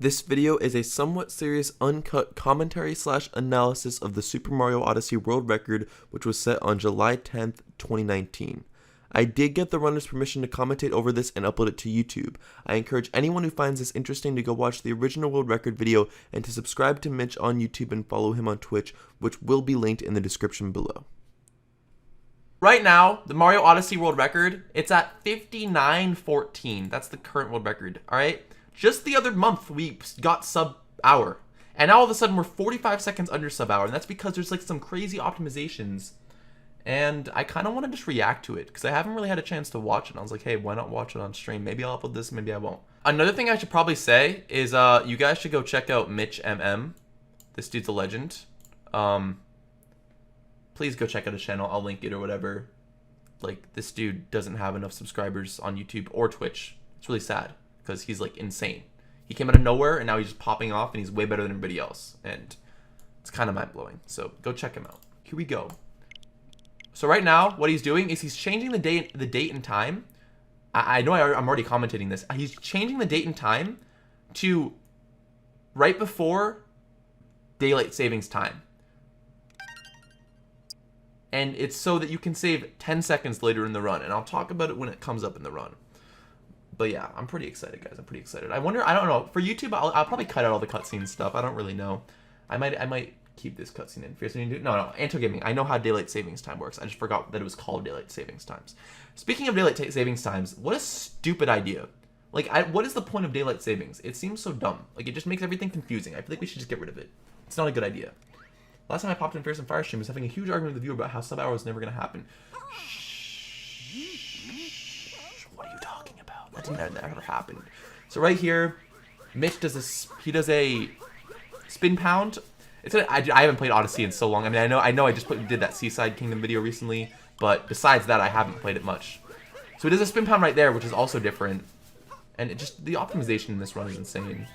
This video is a somewhat serious uncut commentary / analysis of the Super Mario Odyssey world record, which was set on July 10th, 2019. I did get the runner's permission to commentate over this and upload it to YouTube. I encourage anyone who finds this interesting to go watch the original world record video and to subscribe to Mitch on YouTube and follow him on Twitch, which will be linked in the description below. Right now, the Mario Odyssey world record, it's at 59:14. That's the current world record, alright? Just the other month, we got sub-hour. And now all of a sudden, we're 45 seconds under sub-hour. And that's because there's like some crazy optimizations. And I kind of want to just react to it, because I haven't really had a chance to watch it. And I was like, hey, why not watch it on stream? Maybe I'll upload this, maybe I won't. Another thing I should probably say is you guys should go check out Mitch MM. This dude's a legend. Please go check out his channel. I'll link it or whatever. Like, this dude doesn't have enough subscribers on YouTube or Twitch. It's really sad, because he's like insane. He came out of nowhere and now he's just popping off and he's way better than everybody else. And it's kind of mind-blowing. So go check him out. Here we go. So right now, what he's doing is he's changing the date and time. I know I'm already commentating this. He's changing the date and time to right before daylight savings time. And it's so that you can save 10 seconds later in the run. And I'll talk about it when it comes up in the run. But yeah, I'm pretty excited, guys. I'm pretty excited. I wonder, I don't know. For YouTube, I'll probably cut out all the cutscene stuff. I don't really know. I might keep this cutscene in. No, Anto Gaming. I know how daylight savings time works. I just forgot that it was called daylight savings times. Speaking of daylight savings times, what a stupid idea. Like, what is the point of daylight savings? It seems so dumb. Like, it just makes everything confusing. I feel like we should just get rid of it. It's not a good idea. Last time I popped in FearsomeFire stream, I was having a huge argument with the viewer about how sub-hour was never going to happen. Shh. What are you talking about? That never happened. So right here, Mitch does a spin pound. I haven't played Odyssey in so long. I mean, I know I just did that Seaside Kingdom video recently, but besides that, I haven't played it much. So he does a spin pound right there, which is also different. And the optimization in this run is insane.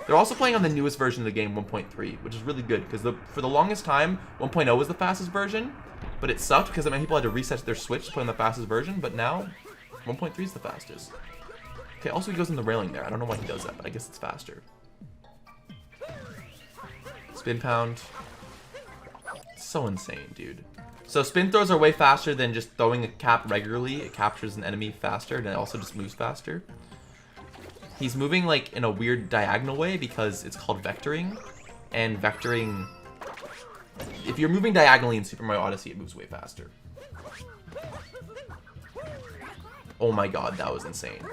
They're also playing on the newest version of the game, 1.3, which is really good, because for the longest time, 1.0 was the fastest version, but it sucked because many people had to reset their Switch to put on the fastest version, but now 1.3 is the fastest. Okay, also he goes in the railing there. I don't know why he does that, but I guess it's faster. Spin pound. It's so insane, dude. So spin throws are way faster than just throwing a cap regularly. It captures an enemy faster, and it also just moves faster. He's moving like in a weird diagonal way because it's called vectoring. And vectoring, if you're moving diagonally in Super Mario Odyssey, it moves way faster. Oh my god, that was insane.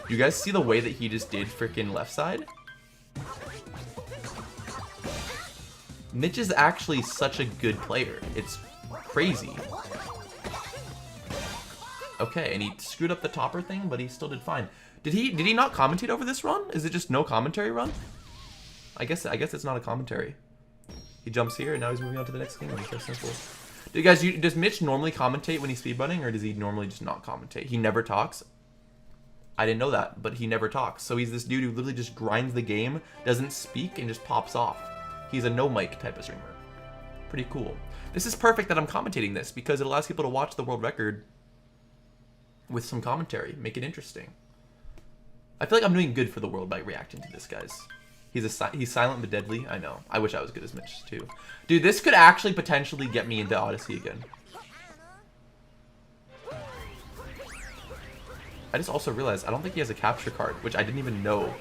You guys see the way that he just did freaking left side? Mitch is actually such a good player. It's crazy. Okay, and he screwed up the topper thing, but he still did fine. Did he not commentate over this run? Is it just no commentary run? I guess it's not a commentary. He jumps here and now he's moving on to the next kingdom. It's so simple. Does Mitch normally commentate when he's speedrunning, or does he normally just not commentate? He never talks. I didn't know that, but he never talks. So he's this dude who literally just grinds the game, doesn't speak, and just pops off. He's a no mic type of streamer. Pretty cool. This is perfect that I'm commentating this because it allows people to watch the world record with some commentary, make it interesting. I feel like I'm doing good for the world by reacting to this, guys. He's silent but deadly. I know. I wish I was good as Mitch too. Dude, this could actually potentially get me into Odyssey again. I just also realized I don't think he has a capture card, which I didn't even know.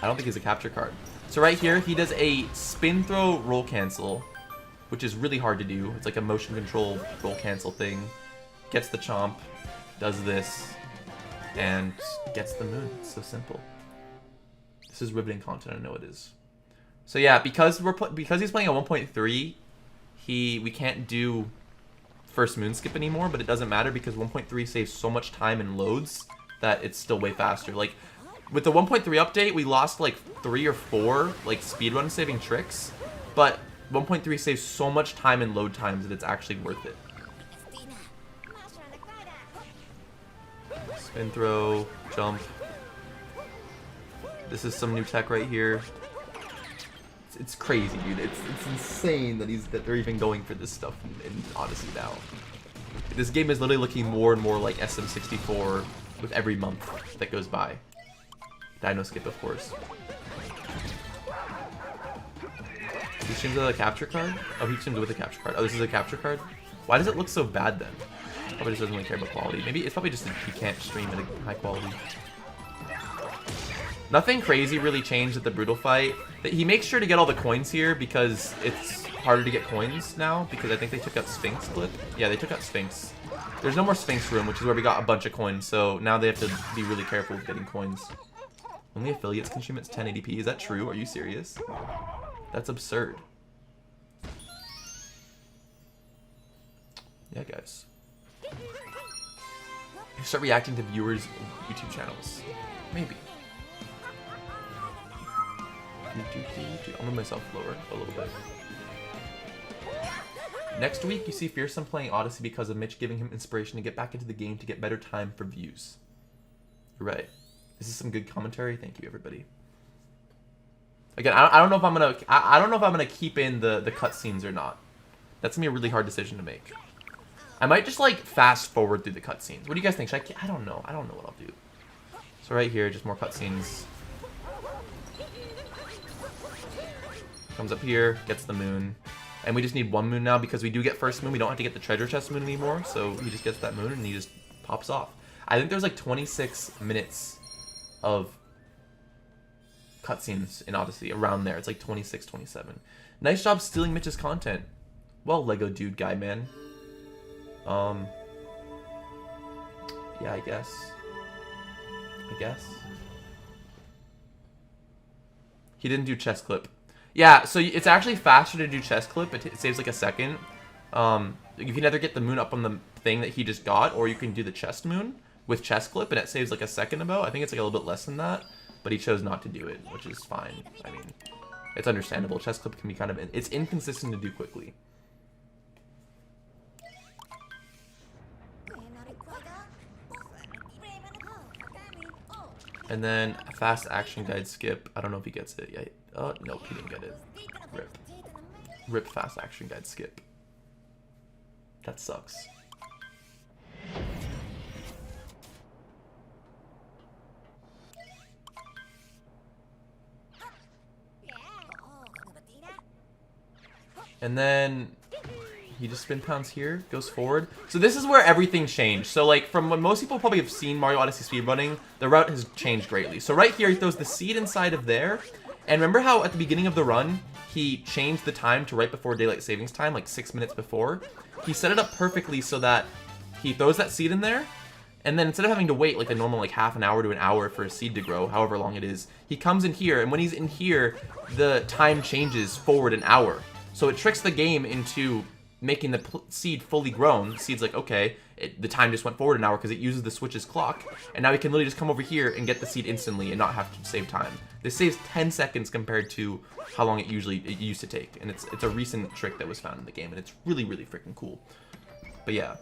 I don't think he has a capture card. So right here, he does a spin throw roll cancel, which is really hard to do. It's like a motion control roll cancel thing. Gets the chomp, does this, and gets the moon. It's so simple. This is riveting content. I know it is. So yeah, because he's playing at 1.3, we can't do first moon skip anymore, but it doesn't matter because 1.3 saves so much time and loads that it's still way faster. Like with the 1.3 update, we lost like 3 or 4 like speedrun saving tricks, but 1.3 saves so much time and load times that it's actually worth it. Spin throw, jump. This is some new tech right here. It's crazy, dude. It's insane that they're even going for this stuff in Odyssey now. This game is literally looking more and more like SM64 with every month that goes by. Dino skip, of course. He streams with a capture card? Oh, he streams with a capture card. Oh, this is a capture card? Why does it look so bad then? Probably just doesn't really care about quality. Maybe it's probably just that he can't stream at a high quality. Nothing crazy really changed at the Brutal fight. He makes sure to get all the coins here because it's harder to get coins now because I think they took out Sphinx Clip. Yeah, they took out Sphinx. There's no more Sphinx Room, which is where we got a bunch of coins, so now they have to be really careful with getting coins. Only affiliates can stream at 1080p. Is that true? Are you serious? That's absurd. Yeah, guys. You start reacting to viewers' YouTube channels. Maybe. I'll move myself lower a little bit. Next week, you see Fearsome playing Odyssey because of Mitch giving him inspiration to get back into the game to get better time for views. You're right. This is some good commentary. Thank you, everybody. Again, I don't know if I'm gonna. I don't know if I'm gonna keep in the cutscenes or not. That's gonna be a really hard decision to make. I might just like fast forward through the cutscenes. What do you guys think? Should I don't know. I don't know what I'll do. So right here, just more cutscenes. Comes up here, gets the moon. And we just need one moon now because we do get first moon. We don't have to get the treasure chest moon anymore. So he just gets that moon and he just pops off. I think there's like 26 minutes of cutscenes in Odyssey around there. It's like 26, 27. Nice job stealing Mitch's content. Well, Lego dude guy, man. Yeah, I guess. He didn't do chest clip. Yeah, so it's actually faster to do chest clip. It saves like a second. You can either get the moon up on the thing that he just got, or you can do the chest moon with chest clip, and it saves like a second about. I think it's like a little bit less than that, but he chose not to do it, which is fine. I mean, it's understandable. Chest clip can be kind of it's inconsistent to do quickly. And then a fast action guide skip. I don't know if he gets it yet. Oh, nope, he didn't get it. Rip. Rip fast action guide skip. That sucks. And then he just spin pounds here, goes forward. So this is where everything changed. So like from when most people probably have seen Mario Odyssey speedrunning, the route has changed greatly. So right here, he throws the seed inside of there. And remember how at the beginning of the run, he changed the time to right before daylight savings time, like 6 minutes before? He set it up perfectly so that he throws that seed in there, and then instead of having to wait like a normal like half an hour to an hour for a seed to grow, however long it is, he comes in here, and when he's in here, the time changes forward an hour. So it tricks the game into making the seed fully grown. The seed's like, okay, the time just went forward an hour because it uses the Switch's clock. And now we can literally just come over here and get the seed instantly and not have to save time. This saves 10 seconds compared to how long it used to take. And it's a recent trick that was found in the game, and it's really, really freaking cool. But yeah,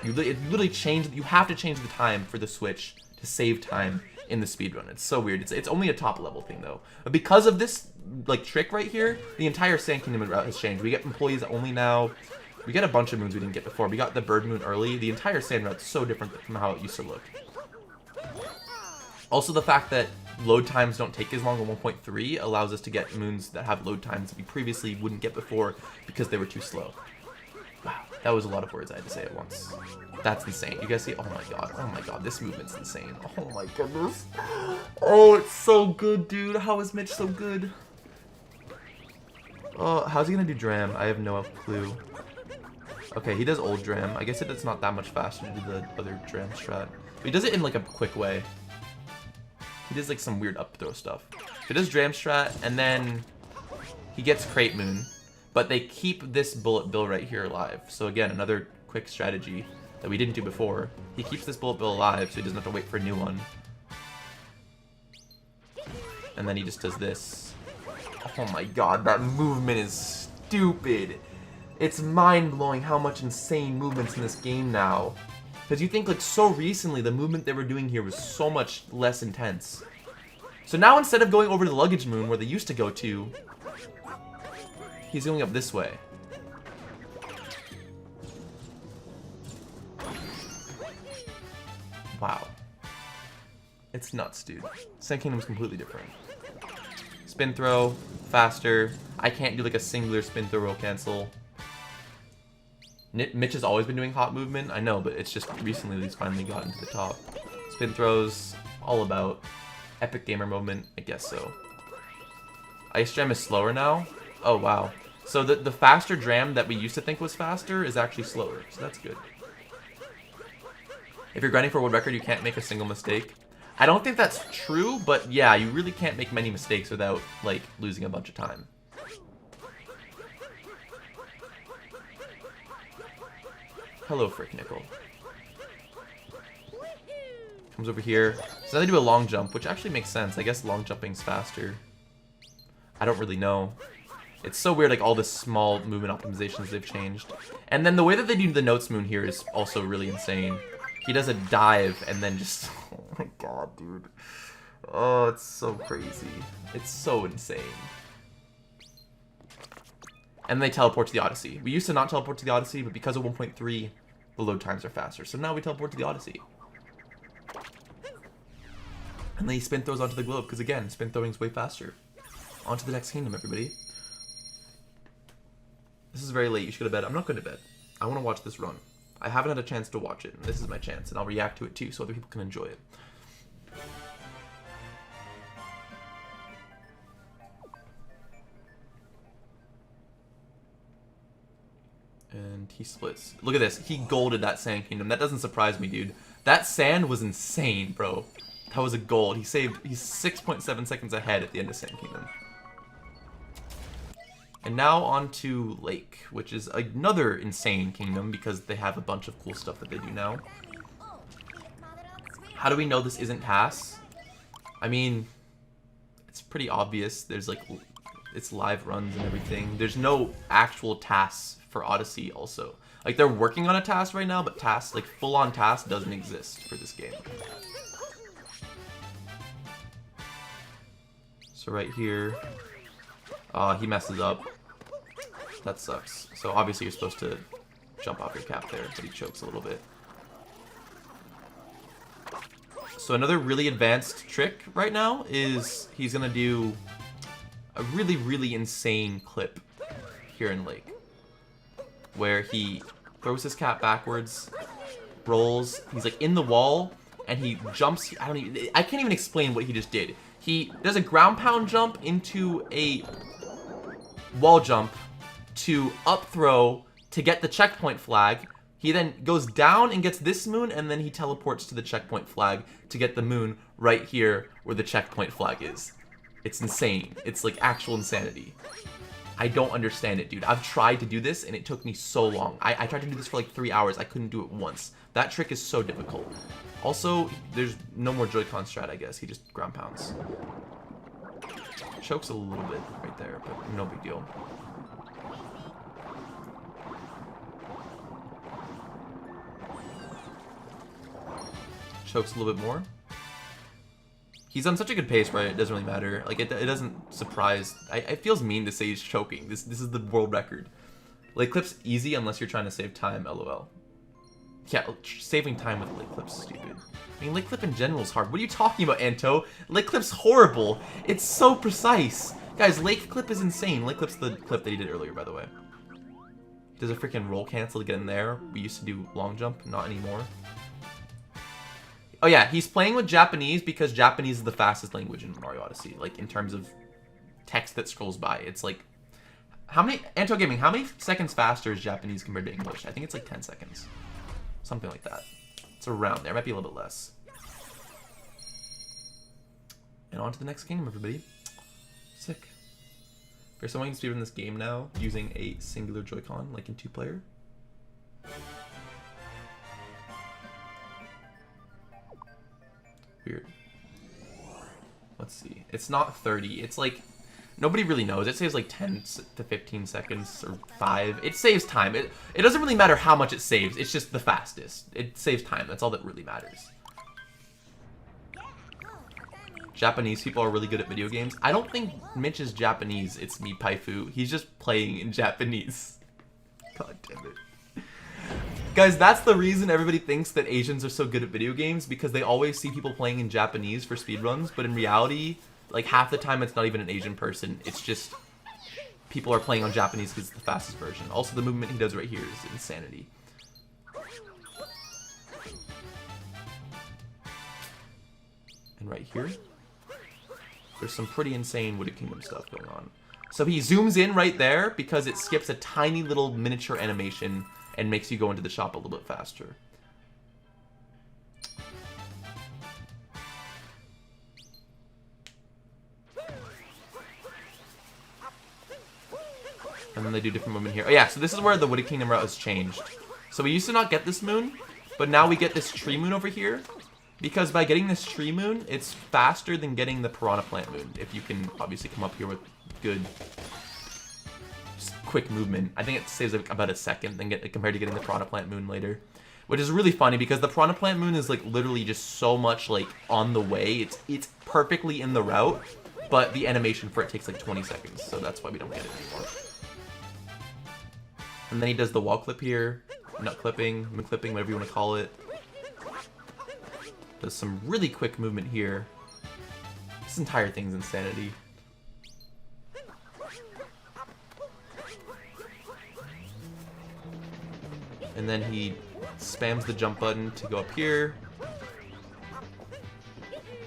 it literally changed. You have to change the time for the Switch to save time in the speedrun. It's so weird. It's only a top level thing though. But because of this like trick right here, the entire Sand Kingdom route has changed. We get employees only now. We get a bunch of moons we didn't get before. We got the bird moon early. The entire sand route's so different from how it used to look. Also, the fact that load times don't take as long on 1.3 allows us to get moons that have load times that we previously wouldn't get before because they were too slow. Wow, that was a lot of words I had to say at once. That's insane. You guys see? Oh my god, this movement's insane. Oh my goodness. Oh, it's so good, dude. How is Mitch so good? Oh, how's he gonna do Dram? I have no clue. Okay, he does old Dram. I guess it's not that much faster to do the other Dram strat. But he does it in like a quick way. He does like some weird up throw stuff. He does Dram strat, and then he gets Crate Moon. But they keep this Bullet Bill right here alive. So again, another quick strategy that we didn't do before. He keeps this Bullet Bill alive so he doesn't have to wait for a new one. And then he just does this. Oh my god, that movement is stupid. It's mind-blowing how much insane movement's in this game now. Because you think like so recently the movement they were doing here was so much less intense. So now instead of going over to the luggage moon where they used to go to, he's going up this way. Wow. It's nuts, dude. Sand Kingdom's completely different. Spin throw, faster. I can't do like a singular spin throw roll cancel. Mitch has always been doing hot movement, I know, but it's just recently that he's finally gotten to the top. Spin throws, all about. Epic gamer moment, I guess so. Ice Jam is slower now? Oh, wow. So the faster Dram that we used to think was faster is actually slower, so that's good. If you're grinding for a world record, you can't make a single mistake. I don't think that's true, but yeah, you really can't make many mistakes without, like, losing a bunch of time. Hello, Frick Nickel. Comes over here. So now they do a long jump, which actually makes sense. I guess long jumping's faster. I don't really know. It's so weird, like all the small movement optimizations they've changed. And then the way that they do the Notes Moon here is also really insane. He does a dive and then just... Oh my god, dude. Oh, it's so crazy. It's so insane. And they teleport to the Odyssey. We used to not teleport to the Odyssey, but because of 1.3, the load times are faster. So now we teleport to the Odyssey. And then he spin throws onto the globe, because again, spin throwing is way faster. On to the next kingdom, everybody. This is very late, you should go to bed. I'm not going to bed. I want to watch this run. I haven't had a chance to watch it, and this is my chance, and I'll react to it too, so other people can enjoy it. And he splits. Look at this. He golded that Sand Kingdom. That doesn't surprise me, dude. That sand was insane, bro. That was a gold. He's 6.7 seconds ahead at the end of Sand Kingdom. And now on to Lake, which is another insane kingdom because they have a bunch of cool stuff that they do now. How do we know this isn't TAS? I mean, it's pretty obvious. There's like, it's live runs and everything. There's no actual TAS for Odyssey also. Like, they're working on a TAS right now, but TAS, like full-on TAS doesn't exist for this game. So right here, he messes up. That sucks. So obviously you're supposed to jump off your cap there, but he chokes a little bit. So another really advanced trick right now is he's gonna do a really, really insane clip here in Lake, where he throws his cap backwards, rolls, he's like in the wall, and he jumps. I can't even explain what he just did. He does a ground pound jump into a wall jump to up throw to get the checkpoint flag. He then goes down and gets this moon, and then he teleports to the checkpoint flag to get the moon right here where the checkpoint flag is. It's insane. It's like actual insanity. I don't understand it, dude. I've tried to do this, and it took me so long. I tried to do this for like 3 hours. I couldn't do it once. That trick is so difficult. Also, there's no more Joy-Con strat, I guess. He just ground pounds. Chokes a little bit right there, but no big deal. Chokes a little bit more. He's on such a good pace, right? It doesn't really matter. Like, it doesn't surprise. It feels mean to say he's choking. This is the world record. Lake Clip's easy unless you're trying to save time, lol. Yeah, saving time with Lake Clip's stupid. I mean, Lake Clip in general is hard. What are you talking about, Anto? Lake Clip's horrible. It's so precise. Guys, Lake Clip is insane. Lake Clip's the clip that he did earlier, by the way. He does a freaking roll cancel to get in there. We used to do long jump, not anymore. Oh yeah, he's playing with Japanese because Japanese is the fastest language in Mario Odyssey. Like, in terms of text that scrolls by. It's like, how many, Anto Gaming, how many seconds faster is Japanese compared to English? I think it's like 10 seconds. Something like that. It's around there. It might be a little bit less. And on to the next kingdom, everybody. Sick. There's someone who can speedrun this game now using a singular Joy-Con, like in 2-player. Weird. Let's see. It's not 30. It's like, nobody really knows. It saves like 10 to 15 seconds or 5. It saves time. It doesn't really matter how much it saves. It's just the fastest. It saves time. That's all that really matters. Japanese people are really good at video games. I don't think Mitch is Japanese. It's me, Paifu. He's just playing in Japanese. God damn it. Guys, that's the reason everybody thinks that Asians are so good at video games, because they always see people playing in Japanese for speedruns, but in reality, like half the time it's not even an Asian person. It's just people are playing on Japanese because it's the fastest version. Also, the movement he does right here is insanity. And right here, there's some pretty insane Wooded Kingdom stuff going on. So he zooms in right there because it skips a tiny little miniature animation and makes you go into the shop a little bit faster. And then they do different movement here. Oh yeah, so this is where the Wooded Kingdom route has changed. So we used to not get this moon, but now we get this tree moon over here. Because by getting this tree moon, it's faster than getting the piranha plant moon. If you can obviously come up here with good, just quick movement. I think it saves like about a second than compared to getting the piranha plant moon later. Which is really funny because the piranha plant moon is like literally just so much like on the way. It's perfectly in the route, but the animation for it takes like 20 seconds. So that's why we don't get it anymore. And then he does the wall clip here, nut clipping, moon clipping, whatever you want to call it. Does some really quick movement here. This entire thing's insanity. And then he spams the jump button to go up here.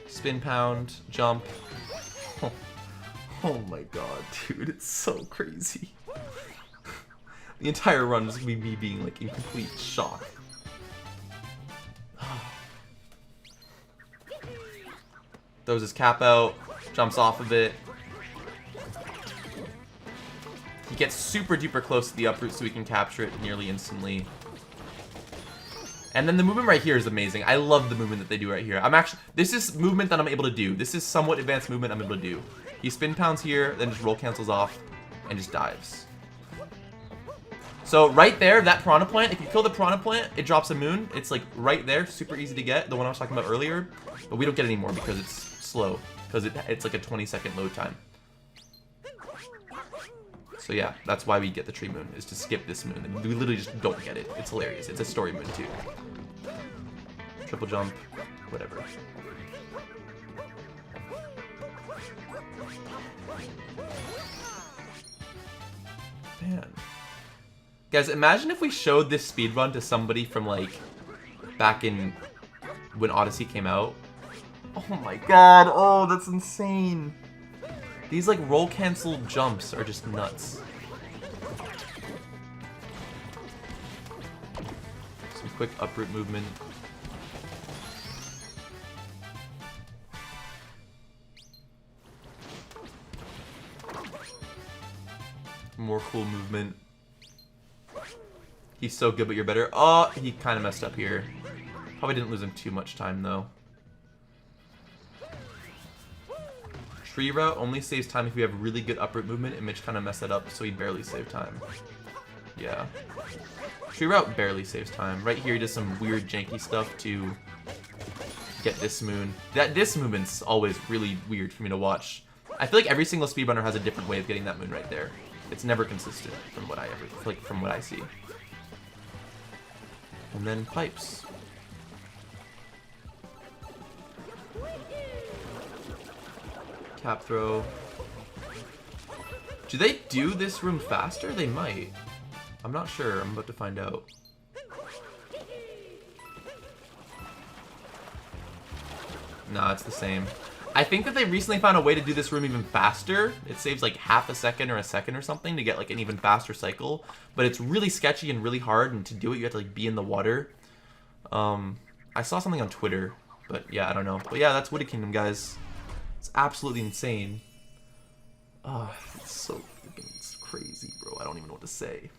Spin pound, jump. Oh my god, dude, it's so crazy. The entire run is gonna be me being like in complete shock. Throws his cap out, jumps off of it. He gets super duper close to the uproot so we can capture it nearly instantly. And then the movement right here is amazing. I love the movement that they do right here. This is movement that I'm able to do. This is somewhat advanced movement I'm able to do. He spin pounds here, then just roll cancels off, and just dives. So right there, that piranha plant, if you kill the piranha plant, it drops a moon. It's like right there, super easy to get, the one I was talking about earlier. But we don't get it anymore because it's slow, because it's like a 20-second load time. So yeah, that's why we get the tree moon, is to skip this moon. And we literally just don't get it. It's hilarious. It's a story moon too. Triple jump, whatever. Man. Guys, imagine if we showed this speedrun to somebody from like back in when Odyssey came out. Oh my god, oh, that's insane. These like roll cancel jumps are just nuts. Some quick uproot movement. More cool movement. He's so good, but you're better. Oh, he kind of messed up here. Probably didn't lose him too much time, though. Tree route only saves time if you have really good uproot movement, and Mitch kind of messed that up, so he barely saved time. Yeah. Tree route barely saves time. Right here, he does some weird janky stuff to get this moon. This movement's always really weird for me to watch. I feel like every single speedrunner has a different way of getting that moon right there. It's never consistent from what I see. And then pipes. Cap throw. Do they do this room faster? They might. I'm not sure. I'm about to find out. Nah, it's the same. I think that they recently found a way to do this room even faster. It saves like half a second or a second or something to get like an even faster cycle. But it's really sketchy and really hard, and to do it you have to like be in the water. I saw something on Twitter, but yeah, I don't know. But yeah, that's Wooded Kingdom, guys. It's absolutely insane. Oh, it's so freaking crazy, bro. I don't even know what to say.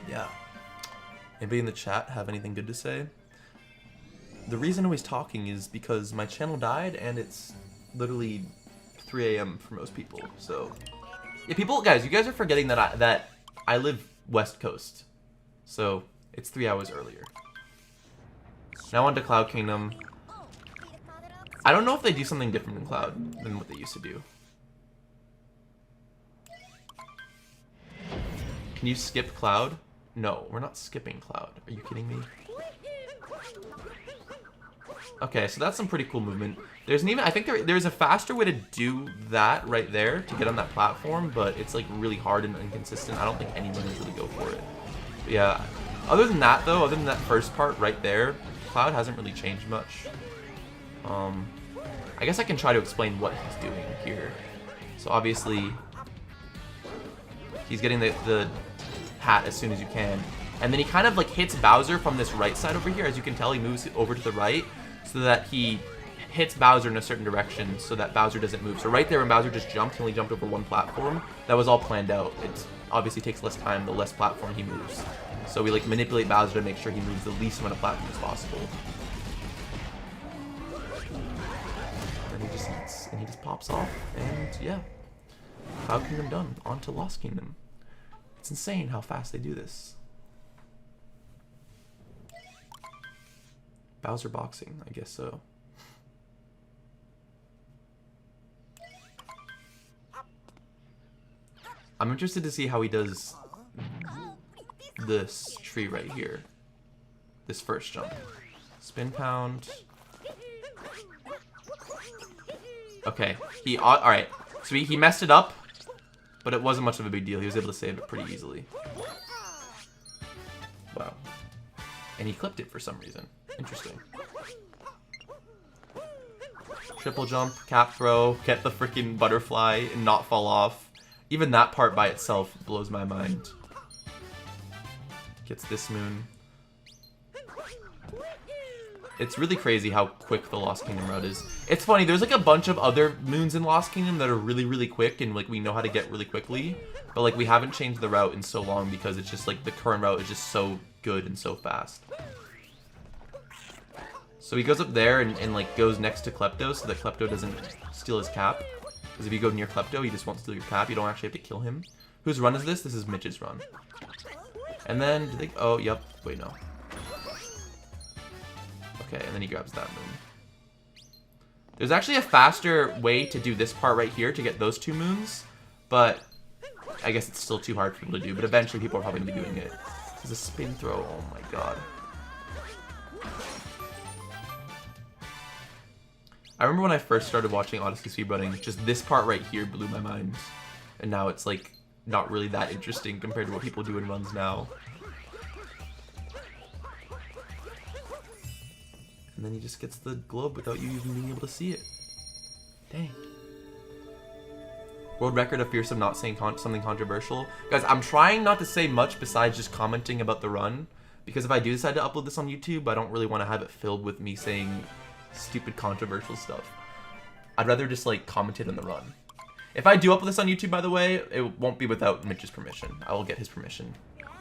Yeah. Anybody in the chat have anything good to say? The reason I was talking is because my channel died and it's literally 3 a.m. for most people. So, yeah, guys, you guys are forgetting that I live West Coast. So, it's 3 hours earlier. Now on to Cloud Kingdom. I don't know if they do something different in Cloud than what they used to do. Can you skip Cloud? No, we're not skipping Cloud. Are you kidding me? Okay, so that's some pretty cool movement. There's an even, I think there's a faster way to do that right there to get on that platform, but it's like really hard and inconsistent. I don't think anyone would really go for it. But yeah, other than that though, other than that first part right there, Cloud hasn't really changed much. I guess I can try to explain what he's doing here. So obviously, he's getting the hat as soon as you can. And then he kind of like hits Bowser from this right side over here. As you can tell, he moves over to the right so that he hits Bowser in a certain direction so that Bowser doesn't move. So right there when Bowser just jumped, he only jumped over one platform. That was all planned out. It obviously takes less time the less platform he moves. So we like manipulate Bowser to make sure he moves the least amount of platform as possible. And he just eats, and he just pops off, and yeah. Cloud Kingdom done. On to Lost Kingdom. It's insane how fast they do this. Bowser boxing, I guess so. I'm interested to see how he does this tree right here. This first jump. Spin pound. Okay, alright. So he messed it up, but it wasn't much of a big deal. He was able to save it pretty easily. Wow. And he clipped it for some reason. Interesting. Triple jump, cap throw, get the freaking butterfly and not fall off. Even that part by itself blows my mind. Gets this moon. It's really crazy how quick the Lost Kingdom route is. It's funny, there's like a bunch of other moons in Lost Kingdom that are really, really quick and like we know how to get really quickly. But like we haven't changed the route in so long because it's just like the current route is just so good and so fast. So he goes up there and like goes next to Klepto so that Klepto doesn't steal his cap. Because if you go near Klepto, he just won't steal your cap. You don't actually have to kill him. Whose run is this? This is Mitch's run. And then, do they, oh, yep. Wait, no. Okay, and then he grabs that moon. There's actually a faster way to do this part right here to get those two moons. But I guess it's still too hard for people to do. But eventually people are probably going to be doing it. There's a spin throw. Oh my god. I remember when I first started watching Odyssey speedrunning, just this part right here blew my mind. And now it's like not really that interesting compared to what people do in runs now. And then he just gets the globe without you even being able to see it. Dang. World record of Fearsome not saying something controversial. Guys, I'm trying not to say much besides just commenting about the run. Because if I do decide to upload this on YouTube, I don't really want to have it filled with me saying stupid controversial stuff. I'd rather just like commentate on the run. If I do upload this on YouTube, by the way, it won't be without Mitch's permission. I will get his permission.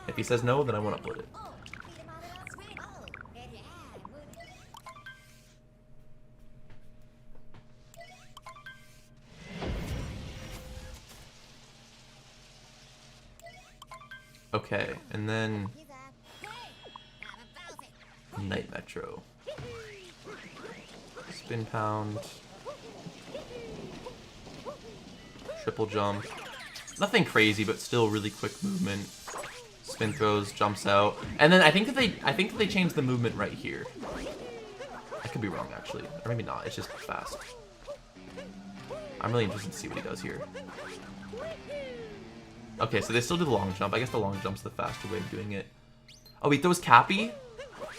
If he says no, then I won't upload it. Okay, and then Night Metro. Spin pound. Triple jump. Nothing crazy, but still really quick movement. Spin throws, jumps out. And then I think that they changed the movement right here. I could be wrong actually. Or maybe not, it's just fast. I'm really interested to see what he does here. Okay, so they still do the long jump. I guess the long jump's the faster way of doing it. Oh, he throws Cappy?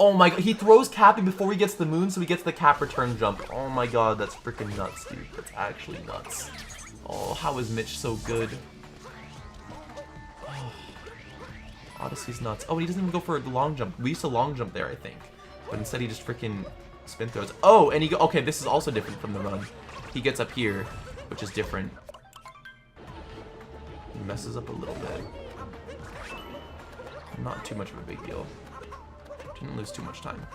Oh my god, he throws Cappy before he gets the moon, so he gets the cap return jump. Oh my god, that's freaking nuts, dude. That's actually nuts. Oh, how is Mitch so good? Oh, Odyssey's nuts. Oh, he doesn't even go for the long jump. We used to long jump there, I think. But instead he just freaking spin throws. Oh, and he okay, this is also different from the run. He gets up here, which is different. He messes up a little bit. Not too much of a big deal. Didn't lose too much time.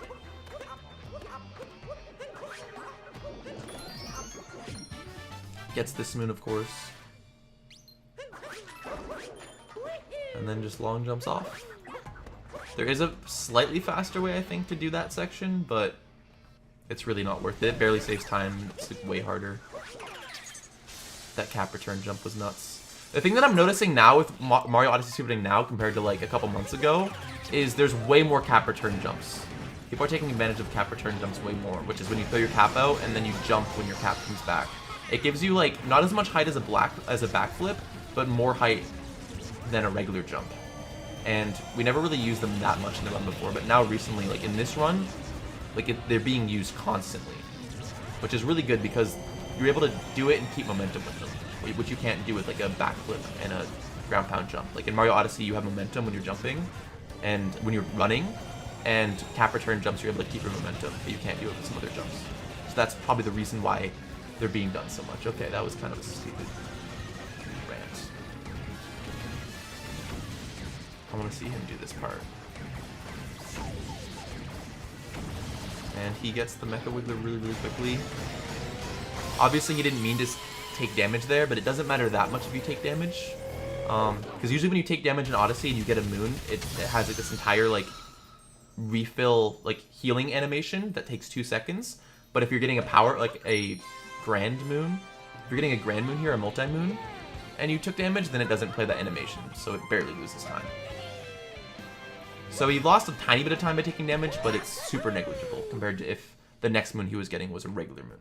Gets this moon, of course. And then just long jumps off. There is a slightly faster way, I think, to do that section, but it's really not worth it. It barely saves time. It's like way harder. That cap return jump was nuts. The thing that I'm noticing now with Mario Odyssey speedrunning now compared to like a couple months ago is there's way more cap return jumps. People are taking advantage of cap return jumps way more, which is when you throw your cap out and then you jump when your cap comes back. It gives you like not as much height as a backflip, but more height than a regular jump. And we never really used them that much in the run before, but now recently, like in this run, like they're being used constantly, which is really good because you're able to do it and keep momentum with them, which you can't do with like a backflip and a ground pound jump. Like in Mario Odyssey, you have momentum when you're jumping and when you're running, and cap return jumps, you're able to keep your momentum, but you can't do it with some other jumps. So that's probably the reason why they're being done so much. Okay, that was kind of a stupid rant. I want to see him do this part. And he gets the Mecha Wiggler really, really quickly. Obviously, he didn't mean to take damage there, but it doesn't matter that much if you take damage. Because usually when you take damage in Odyssey and you get a moon, it has like this entire like refill, like healing animation that takes 2 seconds. But if you're getting a power, like a grand moon, if you're getting a grand moon here, a multi-moon, and you took damage, then it doesn't play that animation, so it barely loses time. So he lost a tiny bit of time by taking damage, but it's super negligible compared to if the next moon he was getting was a regular moon.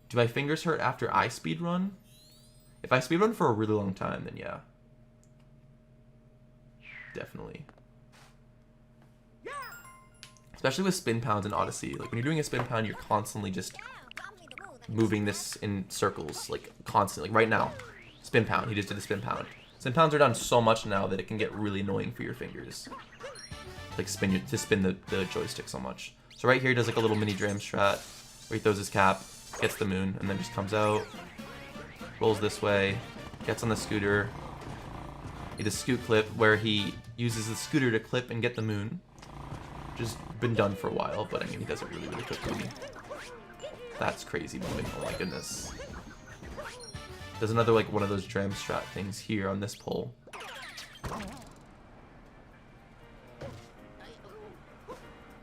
Do my fingers hurt after I speedrun? If I speedrun for a really long time, then yeah. Definitely. Especially with spin pounds in Odyssey. Like when you're doing a spin pound, you're constantly just moving this in circles, like constantly. Like right now, spin pound. He just did a spin pound. Spin pounds are done so much now that it can get really annoying for your fingers. Like spin the joystick so much. So right here he does like a little mini dram strat where he throws his cap, gets the moon, and then just comes out, rolls this way, gets on the scooter. He does scoot clip where he uses the scooter to clip and get the moon. Which has been done for a while, but I mean he does it really, really quickly. That's crazy moving, oh my goodness. There's another like one of those dram strat things here on this pole.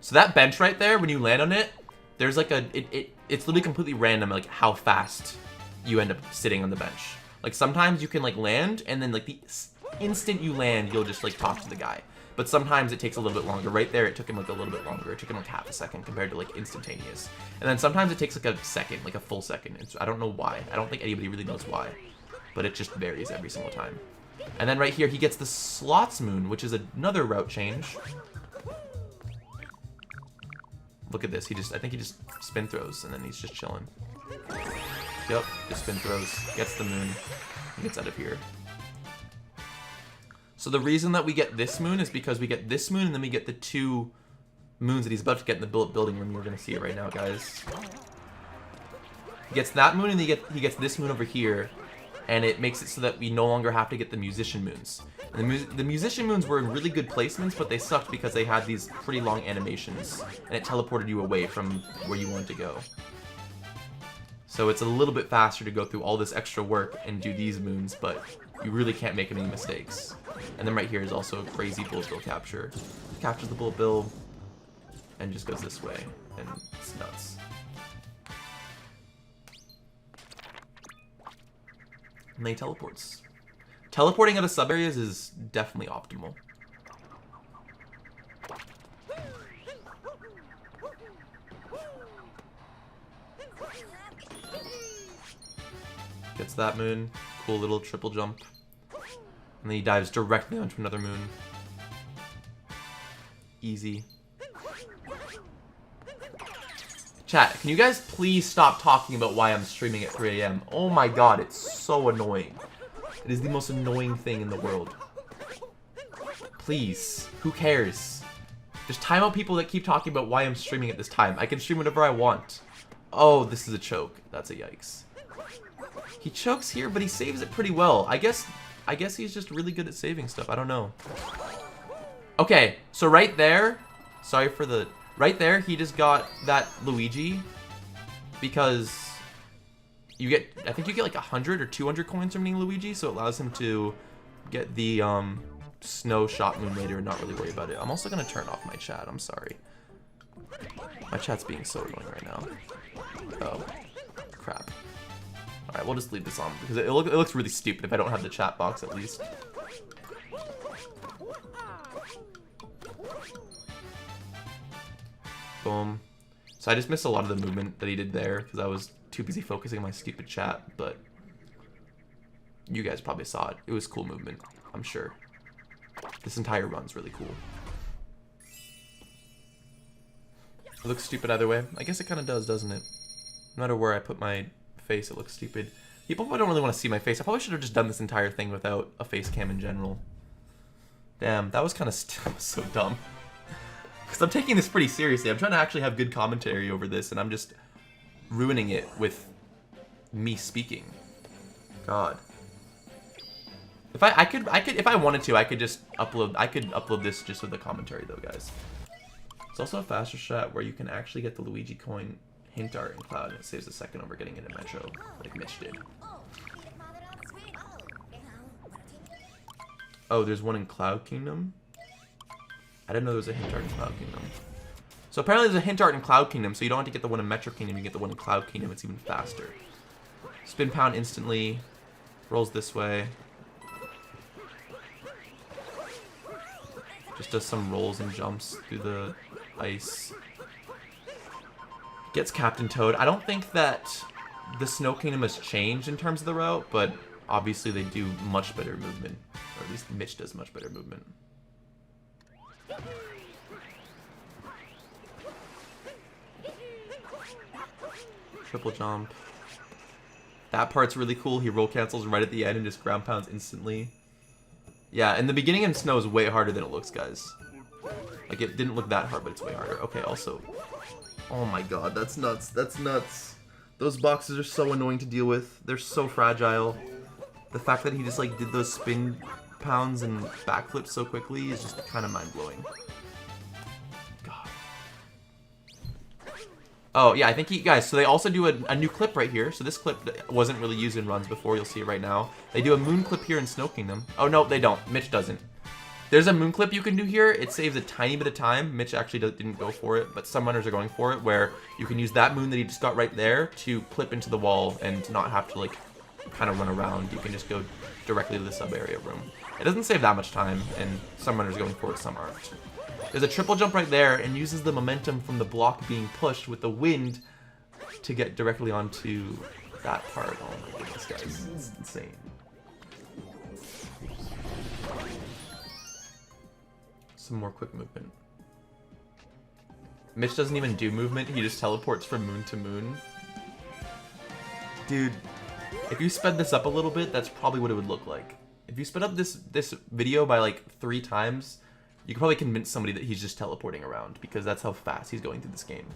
So that bench right there, when you land on it, there's like a it's literally completely random like how fast you end up sitting on the bench. Like sometimes you can like land and then like the instant you land you'll just like talk to the guy. But sometimes it takes a little bit longer. Right there, it took him like a little bit longer. It took him like half a second compared to like instantaneous. And then sometimes it takes like a second, like a full second. I don't know why. I don't think anybody really knows why. But it just varies every single time. And then right here, he gets the Slots Moon, which is another route change. Look at this. I think he just spin throws, and then he's just chilling. Yep, just spin throws, gets the moon, and gets out of here. So the reason that we get this moon is because we get this moon and then we get the 2 moons that he's about to get in the building room. We're going to see it right now, guys. He gets that moon and he gets this moon over here. And it makes it so that we no longer have to get the musician moons. And the musician moons were in really good placements, but they sucked because they had these pretty long animations. And it teleported you away from where you wanted to go. So it's a little bit faster to go through all this extra work and do these moons, but you really can't make any mistakes. And then right here is also a crazy bullet bill capture. Captures the bullet bill and just goes this way, and it's nuts. And then he teleports. Teleporting out of sub areas is definitely optimal. Gets that moon. Cool little triple jump. And then he dives directly onto another moon. Easy. Chat, can you guys please stop talking about why I'm streaming at 3 AM? Oh my god, it's so annoying. It is the most annoying thing in the world. Please, who cares? Just time out people that keep talking about why I'm streaming at this time. I can stream whenever I want. Oh, this is a choke. That's a yikes. He chokes here, but he saves it pretty well. I guess he's just really good at saving stuff. I don't know. Okay, so right there, sorry for the... Right there, he just got that Luigi because you get, I think you get like 100 or 200 coins from being Luigi, so it allows him to get the snow shot moon later and not really worry about it. I'm also going to turn off my chat. I'm sorry. My chat's being so annoying right now. Oh, crap. Alright, we'll just leave this on because it looks really stupid if I don't have the chat box at least. Boom. So I just missed a lot of the movement that he did there because I was too busy focusing on my stupid chat, but you guys probably saw it. It was cool movement, I'm sure. This entire run's really cool. It looks stupid either way. I guess it kind of does, doesn't it? No matter where I put my face, it looks stupid. People probably don't really want to see my face. I probably should have just done this entire thing without a face cam in general. Damn, that was kind of so dumb. Because I'm taking this pretty seriously. I'm trying to actually have good commentary over this, and I'm just ruining it with me speaking. God. If I wanted to, I could just upload. I could upload this just with the commentary, though, guys. It's also a faster shot where you can actually get the Luigi coin hint art in Cloud, and it saves a second over getting into Metro, like Mitch did. Oh, there's one in Cloud Kingdom? I didn't know there was a hint art in Cloud Kingdom. So apparently there's a hint art in Cloud Kingdom, so you don't have to get the one in Metro Kingdom, you get the one in Cloud Kingdom, it's even faster. Spin pound instantly, rolls this way. Just does some rolls and jumps through the ice. Gets Captain Toad. I don't think that the Snow Kingdom has changed in terms of the route, but obviously they do much better movement. Or at least Mitch does much better movement. Triple jump. That part's really cool. He roll cancels right at the end and just ground pounds instantly. Yeah, in the beginning in Snow is way harder than it looks, guys. Like, it didn't look that hard, but it's way harder. Okay, also... Oh my god, that's nuts. That's nuts. Those boxes are so annoying to deal with. They're so fragile. The fact that he just, like, did those spin pounds and backflips so quickly is just kind of mind-blowing. God. Oh, yeah, I think guys, so they also do a new clip right here. So this clip wasn't really used in runs before. You'll see it right now. They do a moon clip here in Snow Kingdom. Oh, no, they don't. Mitch doesn't. There's a moon clip you can do here. It saves a tiny bit of time. Mitch actually didn't go for it, but some runners are going for it, where you can use that moon that he just got right there to clip into the wall and not have to, like, kind of run around. You can just go directly to the sub-area room. It doesn't save that much time, and some runners are going for it, some aren't. There's a triple jump right there, and uses the momentum from the block being pushed with the wind to get directly onto that part. Oh my goodness, guys. It's insane. Some more quick movement. Mitch doesn't even do movement, he just teleports from moon to moon. Dude, if you sped this up a little bit, that's probably what it would look like. If you sped up this video by like 3 times, you could probably convince somebody that he's just teleporting around, because that's how fast he's going through this game.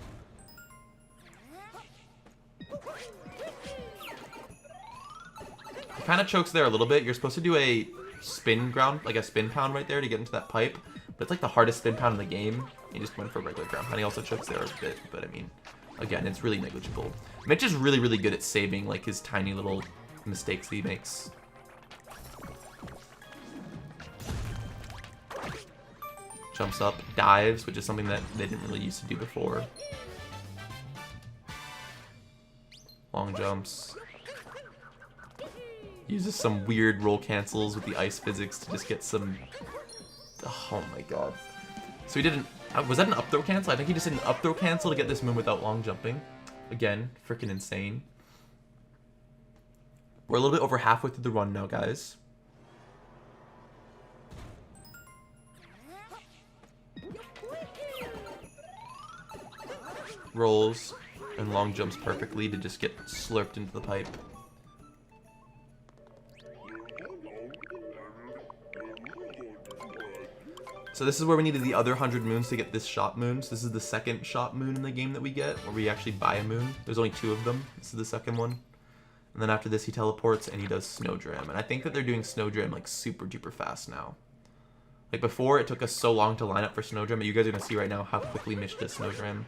He kind of chokes there a little bit. You're supposed to do a spin ground, like a spin pound right there to get into that pipe. But it's like the hardest spin pound in the game. He just went for a regular ground pound. He also chokes there a bit, but I mean, again, it's really negligible. Mitch is really, really good at saving like his tiny little mistakes that he makes. Jumps up, dives, which is something that they didn't really used to do before. Long jumps. Uses some weird roll cancels with the ice physics to just get some... Oh my god. So he did an... Was that an up throw cancel? I think he just did an up throw cancel to get this moon without long jumping. Again, freaking insane. We're a little bit over halfway through the run now, guys. Rolls and long jumps perfectly to just get slurped into the pipe. So this is where we needed the other 100 moons to get this shop moon. So this is the second shop moon in the game that we get, where we actually buy a moon. There's only 2 of them. This is the second one. And then after this, he teleports and he does Snowdram. And I think that they're doing Snowdram like super duper fast now. Like before, it took us so long to line up for Snowdram, but you guys are gonna see right now how quickly Mitch does Snowdram.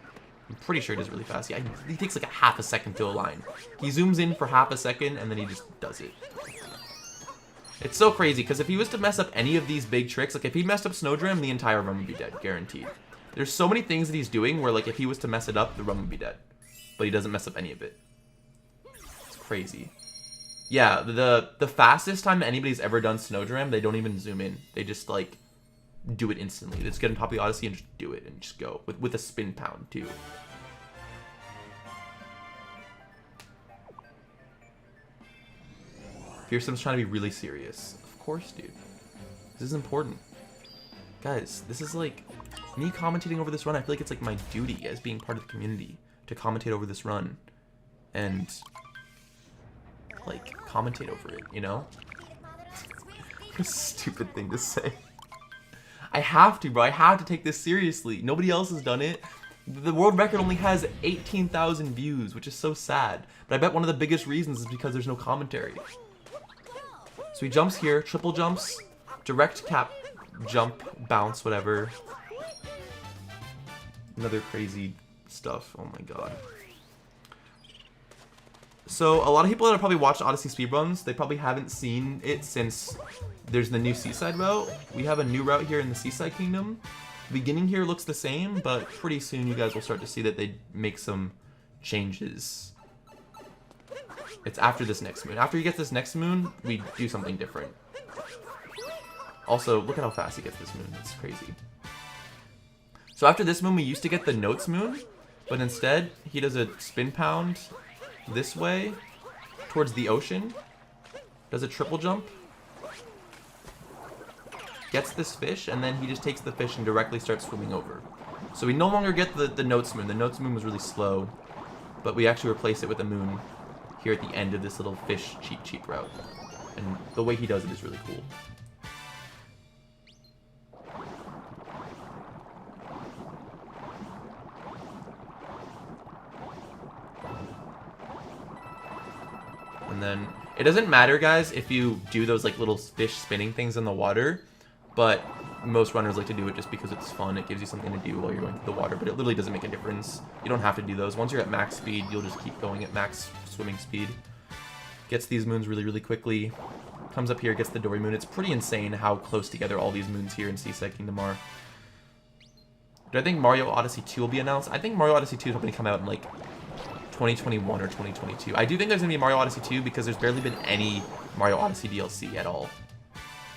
I'm pretty sure he does really fast. Yeah, he takes like a half a second to align. He zooms in for half a second and then he just does it. It's so crazy, because if he was to mess up any of these big tricks, like if he messed up Snowdram, the entire run would be dead, guaranteed. There's so many things that he's doing where like if he was to mess it up, the run would be dead. But he doesn't mess up any of it. It's crazy. Yeah, the fastest time that anybody's ever done Snowdram, they don't even zoom in. They just like do it instantly. They just get on top of the Odyssey and just do it and just go with a spin pound too. Fearsome's trying to be really serious. Of course, dude. This is important. Guys, this is like me commentating over this run. I feel like it's like my duty as being part of the community to commentate over this run and like commentate over it, you know? What a stupid thing to say. I have to, bro. I have to take this seriously. Nobody else has done it. The world record only has 18,000 views, which is so sad. But I bet one of the biggest reasons is because there's no commentary. So he jumps here, triple jumps, direct cap, jump, bounce, whatever. Another crazy stuff. Oh my god. So a lot of people that have probably watched Odyssey speedruns, they probably haven't seen it since there's the new Seaside route. We have a new route here in the Seaside Kingdom. The beginning here looks the same, but pretty soon you guys will start to see that they make some changes. It's after this next moon. After you get this next moon, we do something different. Also, look at how fast he gets this moon. It's crazy. So after this moon, we used to get the Notes moon, but instead, he does a spin pound this way towards the ocean, does a triple jump, gets this fish, and then he just takes the fish and directly starts swimming over. So we no longer get the Notes moon. The Notes moon was really slow, but we actually replace it with a moon here at the end of this little fish cheap route. And the way he does it is really cool. And then it doesn't matter, guys, if you do those like little fish spinning things in the water, but most runners like to do it just because it's fun. It gives you something to do while you're going through the water, but it literally doesn't make a difference. You don't have to do those. Once you're at max speed, you'll just keep going at max swimming speed. Gets these moons really quickly. Comes up here, gets the Dory moon. It's pretty insane how close together all these moons here in Seaside Kingdom are. Do I think Mario Odyssey 2 will be announced? I think Mario Odyssey 2 is going to come out in like 2021 or 2022. I do think there's going to be Mario Odyssey 2 because there's barely been any Mario Odyssey DLC at all.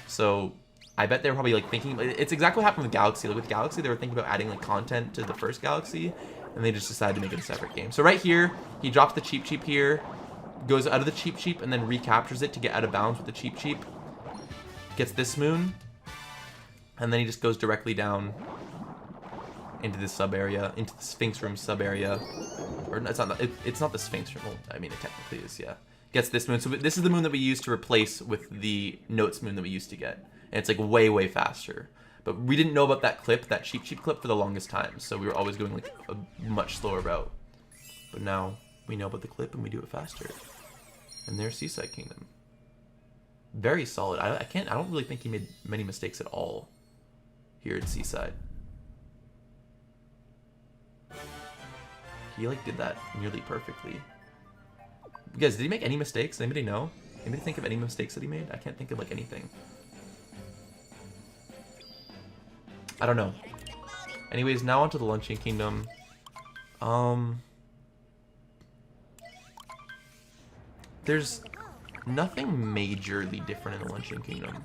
So I bet they're probably like thinking, it's exactly what happened with Galaxy. Like with Galaxy, they were thinking about adding like content to the first Galaxy, and they just decided to make it a separate game. So right here, he drops the Cheep here, goes out of the Cheep, and then recaptures it to get out of bounds with the Cheep. Gets this moon, and then he just goes directly down into this sub area, into the Sphinx room sub area. Or it's not the Sphinx room. Well, I mean, it technically is, yeah. Gets this moon. So this is the moon that we used to replace with the Notes moon that we used to get. And it's like way faster. But we didn't know about that clip, that Cheep clip, for the longest time. So we were always going like a much slower route. But now we know about the clip and we do it faster. And there's Seaside Kingdom. Very solid. I don't really think he made many mistakes at all here at Seaside. He like did that nearly perfectly. Guys, did he make any mistakes? Anybody know? Anybody think of any mistakes that he made? I can't think of like anything. I don't know. Anyways, now onto the Luncheon Kingdom. There's nothing majorly different in the Luncheon Kingdom.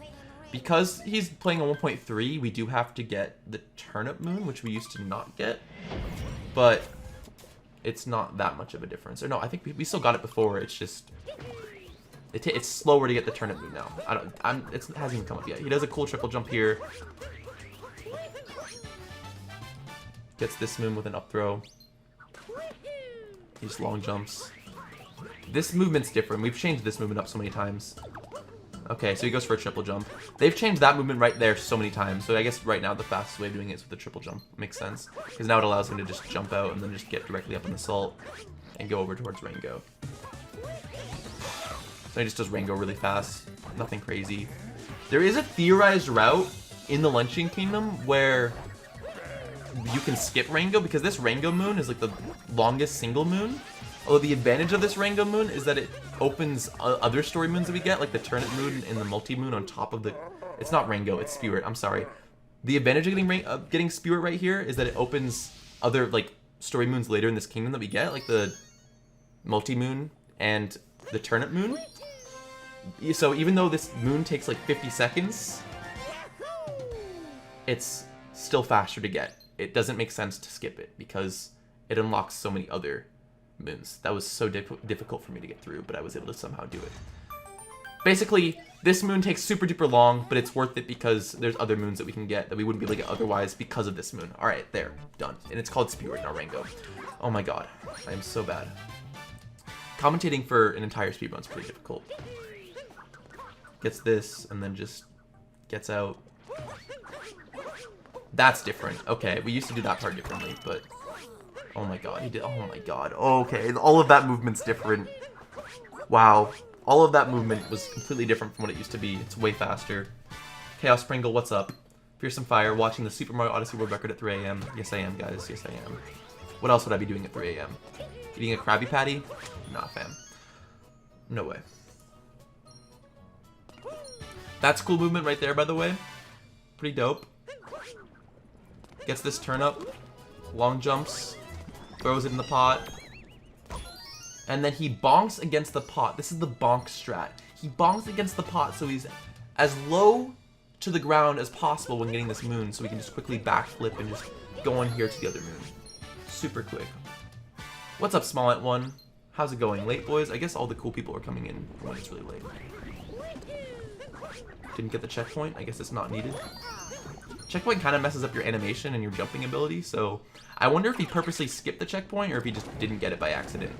Because he's playing on 1.3, we do have to get the Turnip Moon, which we used to not get. But it's not that much of a difference. Or no, I think we still got it before. It's just it's slower to get the Turnip Moon now. It hasn't even come up yet. He does a cool triple jump here. Gets this moon with an up throw. He just long jumps. This movement's different. We've changed this movement up so many times. Okay, so he goes for a triple jump. They've changed that movement right there so many times. So I guess right now the fastest way of doing it is with the triple jump. Makes sense. Because now it allows him to just jump out and then just get directly up in the salt and go over towards Rango. So he just does Rango really fast. Nothing crazy. There is a theorized route in the Luncheon Kingdom where you can skip Rango because this Rango moon is like the longest single moon. Although the advantage of this Rango moon is that it opens other story moons that we get, like the Turnip moon and the multi moon on top of the. It's not Rango, it's Spirit. I'm sorry. The advantage of getting Spirit right here is that it opens other like story moons later in this kingdom that we get, like the multi moon and the Turnip moon. So even though this moon takes like 50 seconds, it's still faster to get. It doesn't make sense to skip it because it unlocks so many other moons. That was so difficult for me to get through, but I was able to somehow do it. Basically, this moon takes super duper long, but it's worth it because there's other moons that we can get that we wouldn't be able to get otherwise because of this moon. Alright, there. Done. And it's called Speedrun, not Rango. Oh my god. I am so bad. Commentating for an entire speedrun is pretty difficult. Gets this, and then just gets out. That's different. Okay, we used to do that part differently, but... Oh my god, he did... Oh my god. Okay, all of that movement's different. Wow. All of that movement was completely different from what it used to be. It's way faster. Chaos Pringle, what's up? FearsomeFire, watching the Super Mario Odyssey World Record at 3 AM. Yes, I am, guys. Yes, I am. What else would I be doing at 3 AM? Eating a Krabby Patty? Nah, fam. No way. That's cool movement right there, by the way. Pretty dope. Gets this turn up. Long jumps. Throws it in the pot. And then he bonks against the pot. This is the bonk strat. He bonks against the pot so he's as low to the ground as possible when getting this moon, so we can just quickly backflip and just go on here to the other moon. Super quick. What's up, Smollett1? How's it going? Late, boys? I guess all the cool people are coming in when it's really late. Didn't get the checkpoint. I guess it's not needed. Checkpoint kind of messes up your animation and your jumping ability, so I wonder if he purposely skipped the checkpoint or if he just didn't get it by accident.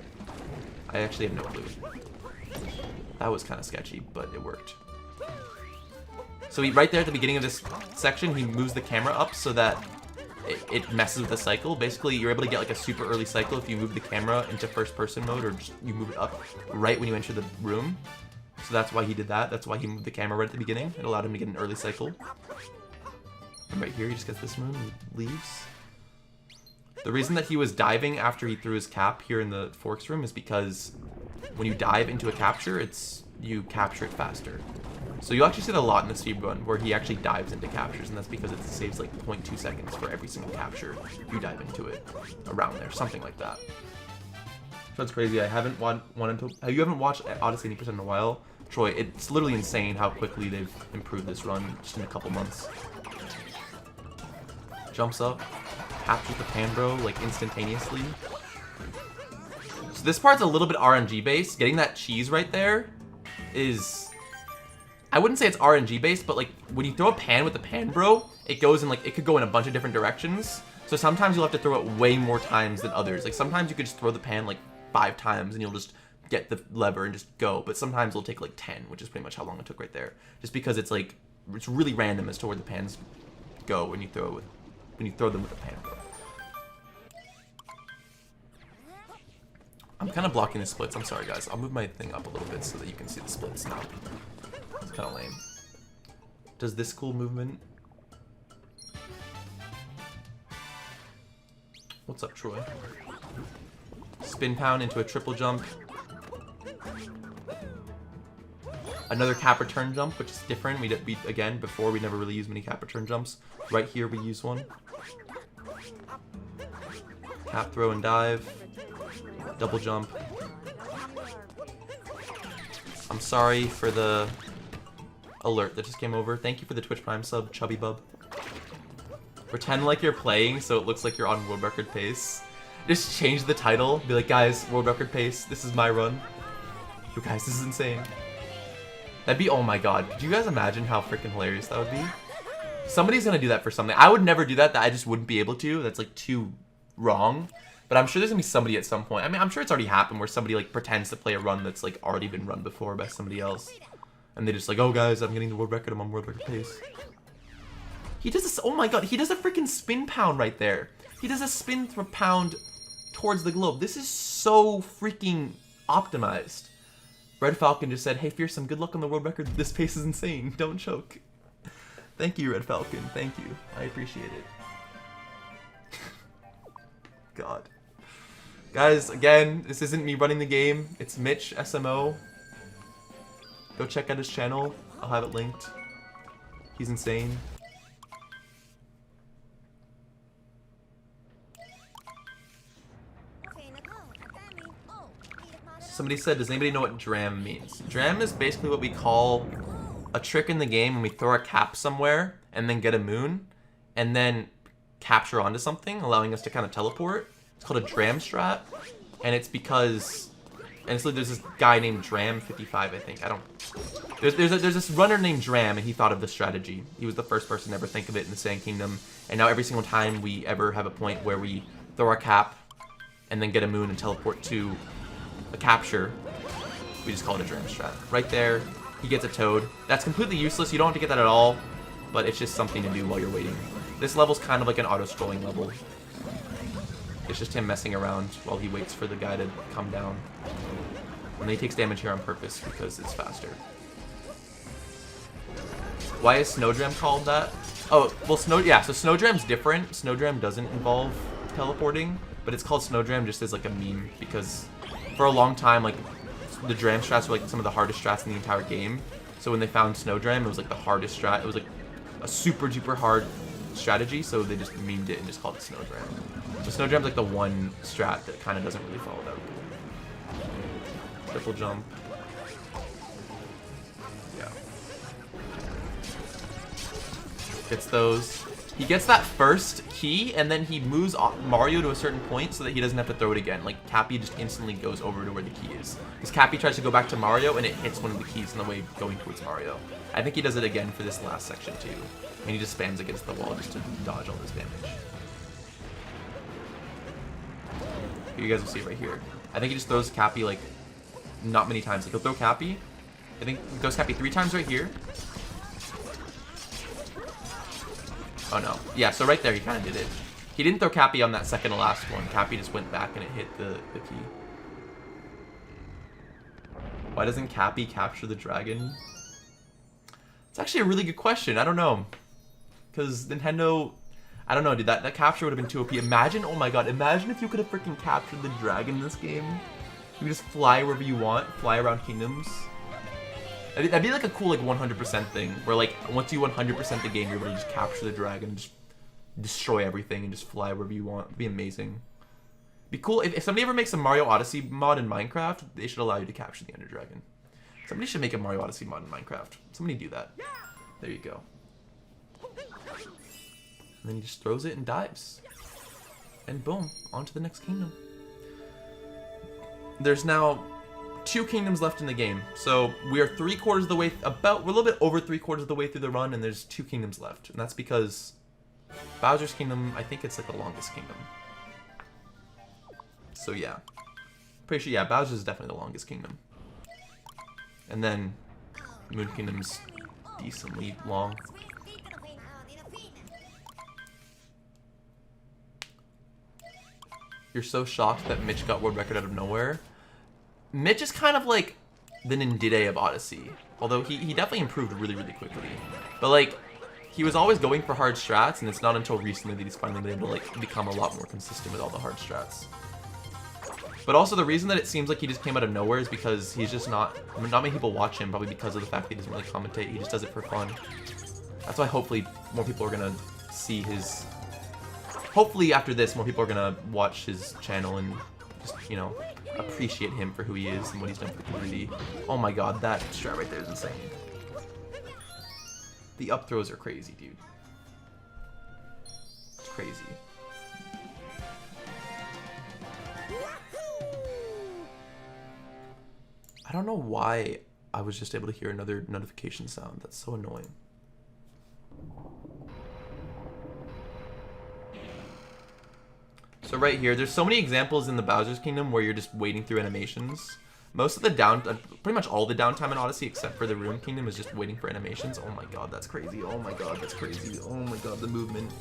I actually have no clue. That was kind of sketchy, but it worked. So right there at the beginning of this section, he moves the camera up so that it messes with the cycle. Basically, you're able to get like a super early cycle if you move the camera into first person mode or just you move it up right when you enter the room. So that's why he did that. That's why he moved the camera right at the beginning. It allowed him to get an early cycle. And right here, he just gets this moon and leaves. The reason that he was diving after he threw his cap here in the Forks room is because when you dive into a capture, you capture it faster. So you actually see that a lot in the speedrun where he actually dives into captures, and that's because it saves like 0.2 seconds for every single capture if you dive into it. Around there, something like that. That's crazy. I haven't wanted to. You haven't watched Odyssey 80% in a while, Troy. It's literally insane how quickly they've improved this run just in a couple months. Jumps up. Captures the pan bro like instantaneously. So this part's a little bit RNG based. Getting that cheese right there is, I wouldn't say it's RNG based, but like when you throw a pan with the pan bro, it goes in like, it could go in a bunch of different directions. So sometimes you'll have to throw it way more times than others. Like sometimes you could just throw the pan like 5 times and you'll just get the lever and just go. But sometimes it'll take like 10, which is pretty much how long it took right there. Just because it's like, it's really random as to where the pans go when you throw it with, when you throw them with a pan bro. I'm kind of blocking the splits. I'm sorry, guys. I'll move my thing up a little bit so that you can see the splits now. It's kind of lame. Does this cool movement? What's up, Troy? Spin pound into a triple jump. Another cap return jump, which is different. We again, before we never really used many cap return jumps. Right here we use one. Cap throw and dive. Double jump. I'm sorry for the alert that just came over. Thank you for the Twitch Prime sub, Chubby Bub. Pretend like you're playing so it looks like you're on world record pace. Just change the title. Be like, guys, world record pace. This is my run. You guys, this is insane. That'd be, oh my god. Could you guys imagine how freaking hilarious that would be? Somebody's gonna do that for something. I would never do that. I just wouldn't be able to. That's like too wrong. But I'm sure there's gonna be somebody at some point. I mean, I'm sure it's already happened where somebody like pretends to play a run that's like already been run before by somebody else. And they just like, oh guys, I'm getting the world record. I'm on world record pace. He does this, oh my god, he does a freaking spin pound right there. He does a spin pound towards the globe. This is so freaking optimized. Red Falcon just said, hey Fearsome, good luck on the world record. This pace is insane. Don't choke. Thank you, Red Falcon. Thank you. I appreciate it. God. Guys, again, this isn't me running the game. It's Mitch, SMO. Go check out his channel. I'll have it linked. He's insane. Somebody said, does anybody know what dram means? Dram is basically what we call a trick in the game when we throw our cap somewhere and then get a moon and then capture onto something, allowing us to kind of teleport. It's called a dram strat, and it's because, and so there's this guy named Dram55, I think. There's this runner named Dram, and he thought of the strategy. He was the first person to ever think of it in the Sand Kingdom, and now every single time we ever have a point where we throw our cap and then get a moon and teleport to a capture, we just call it a dram strat. Right there, he gets a toad. That's completely useless. You don't have to get that at all, but it's just something to do while you're waiting. This level's kind of like an auto-scrolling level. It's just him messing around while he waits for the guy to come down. And he takes damage here on purpose because it's faster. Why is Snowdram called that? Oh, well, so Snowdram's different. Snowdram doesn't involve teleporting, but it's called Snowdram just as like a meme because for a long time, like, the dram strats were like some of the hardest strats in the entire game. So when they found Snowdram, it was like the hardest strat. It was like a super duper hard strategy, so they just memed it and just called it Snowdram. So Snowdram's like the one strat that kind of doesn't really follow that. Triple jump. Yeah. Gets those. He gets that first key, and then he moves Mario to a certain point so that he doesn't have to throw it again. Like, Cappy just instantly goes over to where the key is. Because Cappy tries to go back to Mario, and it hits one of the keys in the way going towards Mario. I think he does it again for this last section, too. And he just spams against the wall just to dodge all this damage. You guys will see it right here. I think he just throws Cappy, like, not many times. Like, he'll throw Cappy. I think he throws Cappy 3 times right here. Oh no. Yeah, so right there he kind of did it. He didn't throw Cappy on that second to last one. Cappy just went back and it hit the key. Why doesn't Cappy capture the dragon? It's actually a really good question. I don't know. Because Nintendo... I don't know, dude. That capture would have been too OP. Imagine, oh my god, imagine if you could have freaking captured the dragon in this game. You could just fly wherever you want, fly around kingdoms. That'd be like a cool like 100% thing, where like once you 100% the game, you're able to just capture the dragon, and just destroy everything, and just fly wherever you want. It'd be amazing. Be cool if somebody ever makes a Mario Odyssey mod in Minecraft, they should allow you to capture the Ender Dragon. Somebody should make a Mario Odyssey mod in Minecraft. Somebody do that. There you go. And then he just throws it and dives. And boom, on to the next kingdom. There's now 2 kingdoms left in the game. So we are 3/4 of the way, we're a little bit over 3/4 of the way through the run, and there's 2 kingdoms left. And that's because Bowser's Kingdom, I think it's like the longest kingdom. So yeah. Pretty sure, yeah, Bowser's is definitely the longest kingdom. And then Moon Kingdom's decently long. You're so shocked that Mitch got world record out of nowhere. Mitch is kind of like the Nindide of Odyssey. Although he definitely improved really, really quickly. But like, he was always going for hard strats, and it's not until recently that he's finally been able to like become a lot more consistent with all the hard strats. But also the reason that it seems like he just came out of nowhere is because he's just not many people watch him, probably because of the fact that he doesn't really commentate. He just does it for fun. That's why hopefully more people are gonna see his... Hopefully after this, more people are gonna watch his channel and just, you know, appreciate him for who he is and what he's done for the community. Oh my god, that strat right there is insane. The up throws are crazy, dude. It's crazy. I don't know why I was just able to hear another notification sound. That's so annoying. So right here, there's so many examples in the Bowser's Kingdom where you're just waiting through animations. Most of the pretty much all the downtime in Odyssey except for the Ruined Kingdom is just waiting for animations. Oh my god, that's crazy. Oh my god, that's crazy. Oh my god, the movement.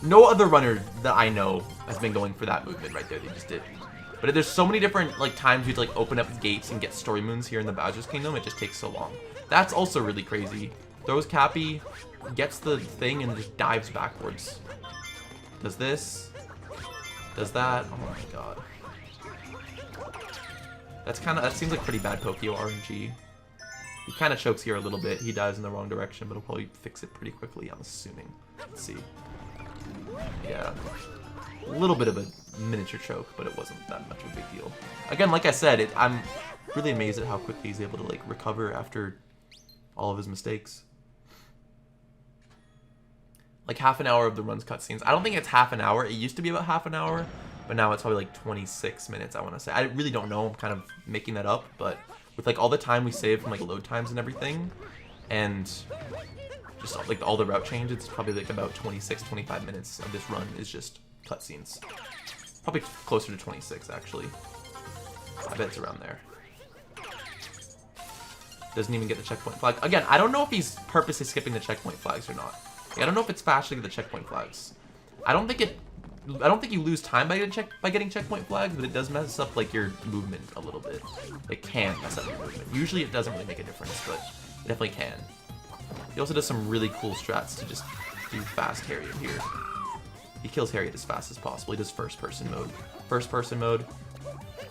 No other runner that I know has been going for that movement right there. They just did. But there's so many different like times you have to like open up gates and get story moons here in the Bowser's Kingdom. It just takes so long. That's also really crazy. Throws Cappy, gets the thing, and just dives backwards. Does this. Does that. Oh my god. That seems like pretty bad Pokio RNG. He kind of chokes here a little bit. He dives in the wrong direction, but he'll probably fix it pretty quickly, I'm assuming. Let's see. Yeah. A little bit of a miniature choke, but it wasn't that much of a big deal. Again, like I said, I'm really amazed at how quickly he's able to like recover after all of his mistakes. Like half an hour of the run's cutscenes. I don't think it's half an hour. It used to be about half an hour, but now it's probably like 26 minutes, I want to say. I really don't know. I'm kind of making that up, but with like all the time we saved from like load times and everything, and just like all the route changes, it's probably like about 26-25 minutes of this run is just cutscenes. Probably closer to 26 actually. I bet it's around there. Doesn't even get the checkpoint flag. Again, I don't know if he's purposely skipping the checkpoint flags or not. I don't know if it's fast to get the checkpoint flags. I don't think you lose time by getting checkpoint flags, but it does mess up like your movement a little bit. It can mess up your movement. Usually it doesn't really make a difference, but it definitely can. He also does some really cool strats to just do fast Harriet here. He kills Harriet as fast as possible. He does first person mode. First person mode,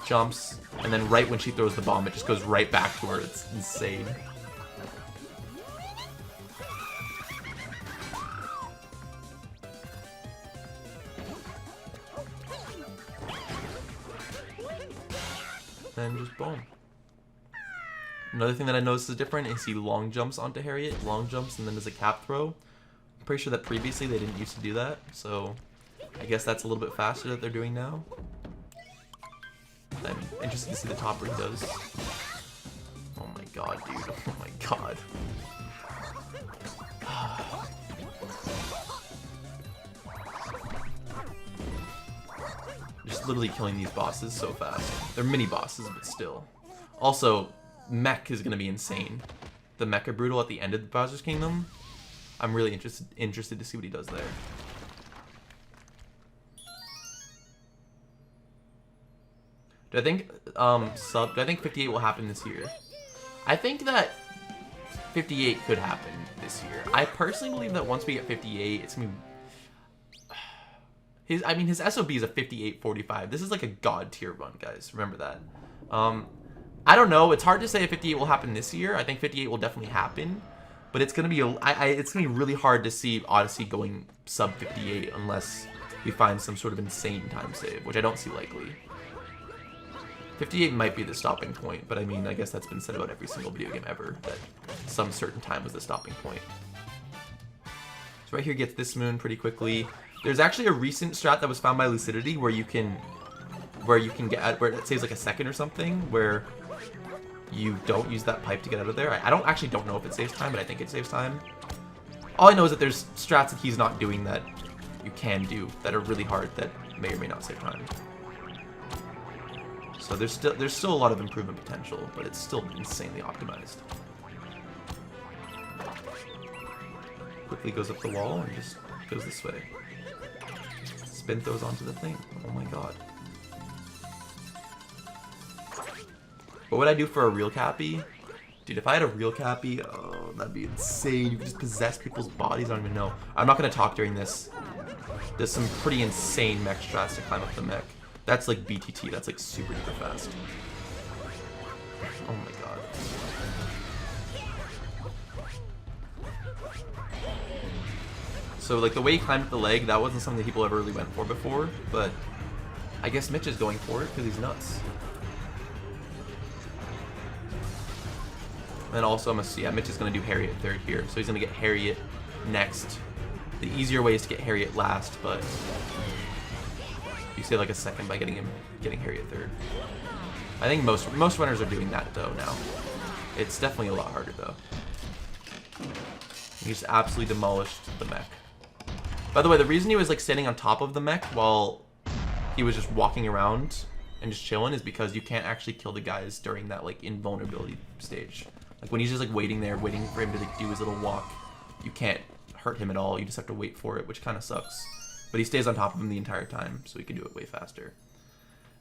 jumps, and then right when she throws the bomb, it just goes right back to her. It's insane. And just boom. Another thing that I noticed is different is he long jumps onto Harriet, long jumps, and then does a cap throw. I'm pretty sure that previously they didn't used to do that, so I guess that's a little bit faster that they're doing now. I'm interested to see the topper he does. Oh my god, dude. Oh my god. Just literally killing these bosses so fast. They're mini bosses, but still. Also, mech is gonna be insane. The Mecha Brutal at the end of the Bowser's Kingdom. I'm really interested to see what he does there. Do I think do I think 58 will happen this year? I think that 58 could happen this year. I personally believe that once we get 58, it's gonna be his SOB is a 58-45. This is like a god tier run, guys. Remember that. I don't know. It's hard to say if 58 will happen this year. I think 58 will definitely happen, but it's gonna be it's gonna be really hard to see Odyssey going sub 58 unless we find some sort of insane time save, which I don't see likely. 58 might be the stopping point, but I mean, I guess that's been said about every single video game ever, that some certain time was the stopping point. So right here gets this moon pretty quickly. There's actually a recent strat that was found by Lucidity where it saves like a second or something, where you don't use that pipe to get out of there. I actually don't know if it saves time, but I think it saves time. All I know is that there's strats that he's not doing that you can do that are really hard that may or may not save time. So there's still a lot of improvement potential, but it's still insanely optimized. Quickly goes up the wall and just goes this way. Spin throws onto the thing. Oh my god. What would I do for a real Cappy? Dude, if I had a real Cappy, oh, that'd be insane. You could just possess people's bodies, I don't even know. I'm not gonna talk during this. There's some pretty insane mech strats to climb up the mech. That's like BTT, that's like super duper fast. Oh my god. So like the way he climbed up the leg, that wasn't something that people ever really went for before, but I guess Mitch is going for it because he's nuts. And also I'm gonna see, yeah, Mitch is gonna do Harriet third here, so he's gonna get Harriet next. The easier way is to get Harriet last, but you save like a second by getting Harriet third. I think most runners are doing that though now. It's definitely a lot harder though. He just absolutely demolished the mech. By the way, the reason he was like standing on top of the mech while he was just walking around and just chilling is because you can't actually kill the guys during that like invulnerability stage. Like when he's just like waiting there, waiting for him to like do his little walk, you can't hurt him at all. You just have to wait for it, which kind of sucks. But he stays on top of him the entire time, so he can do it way faster.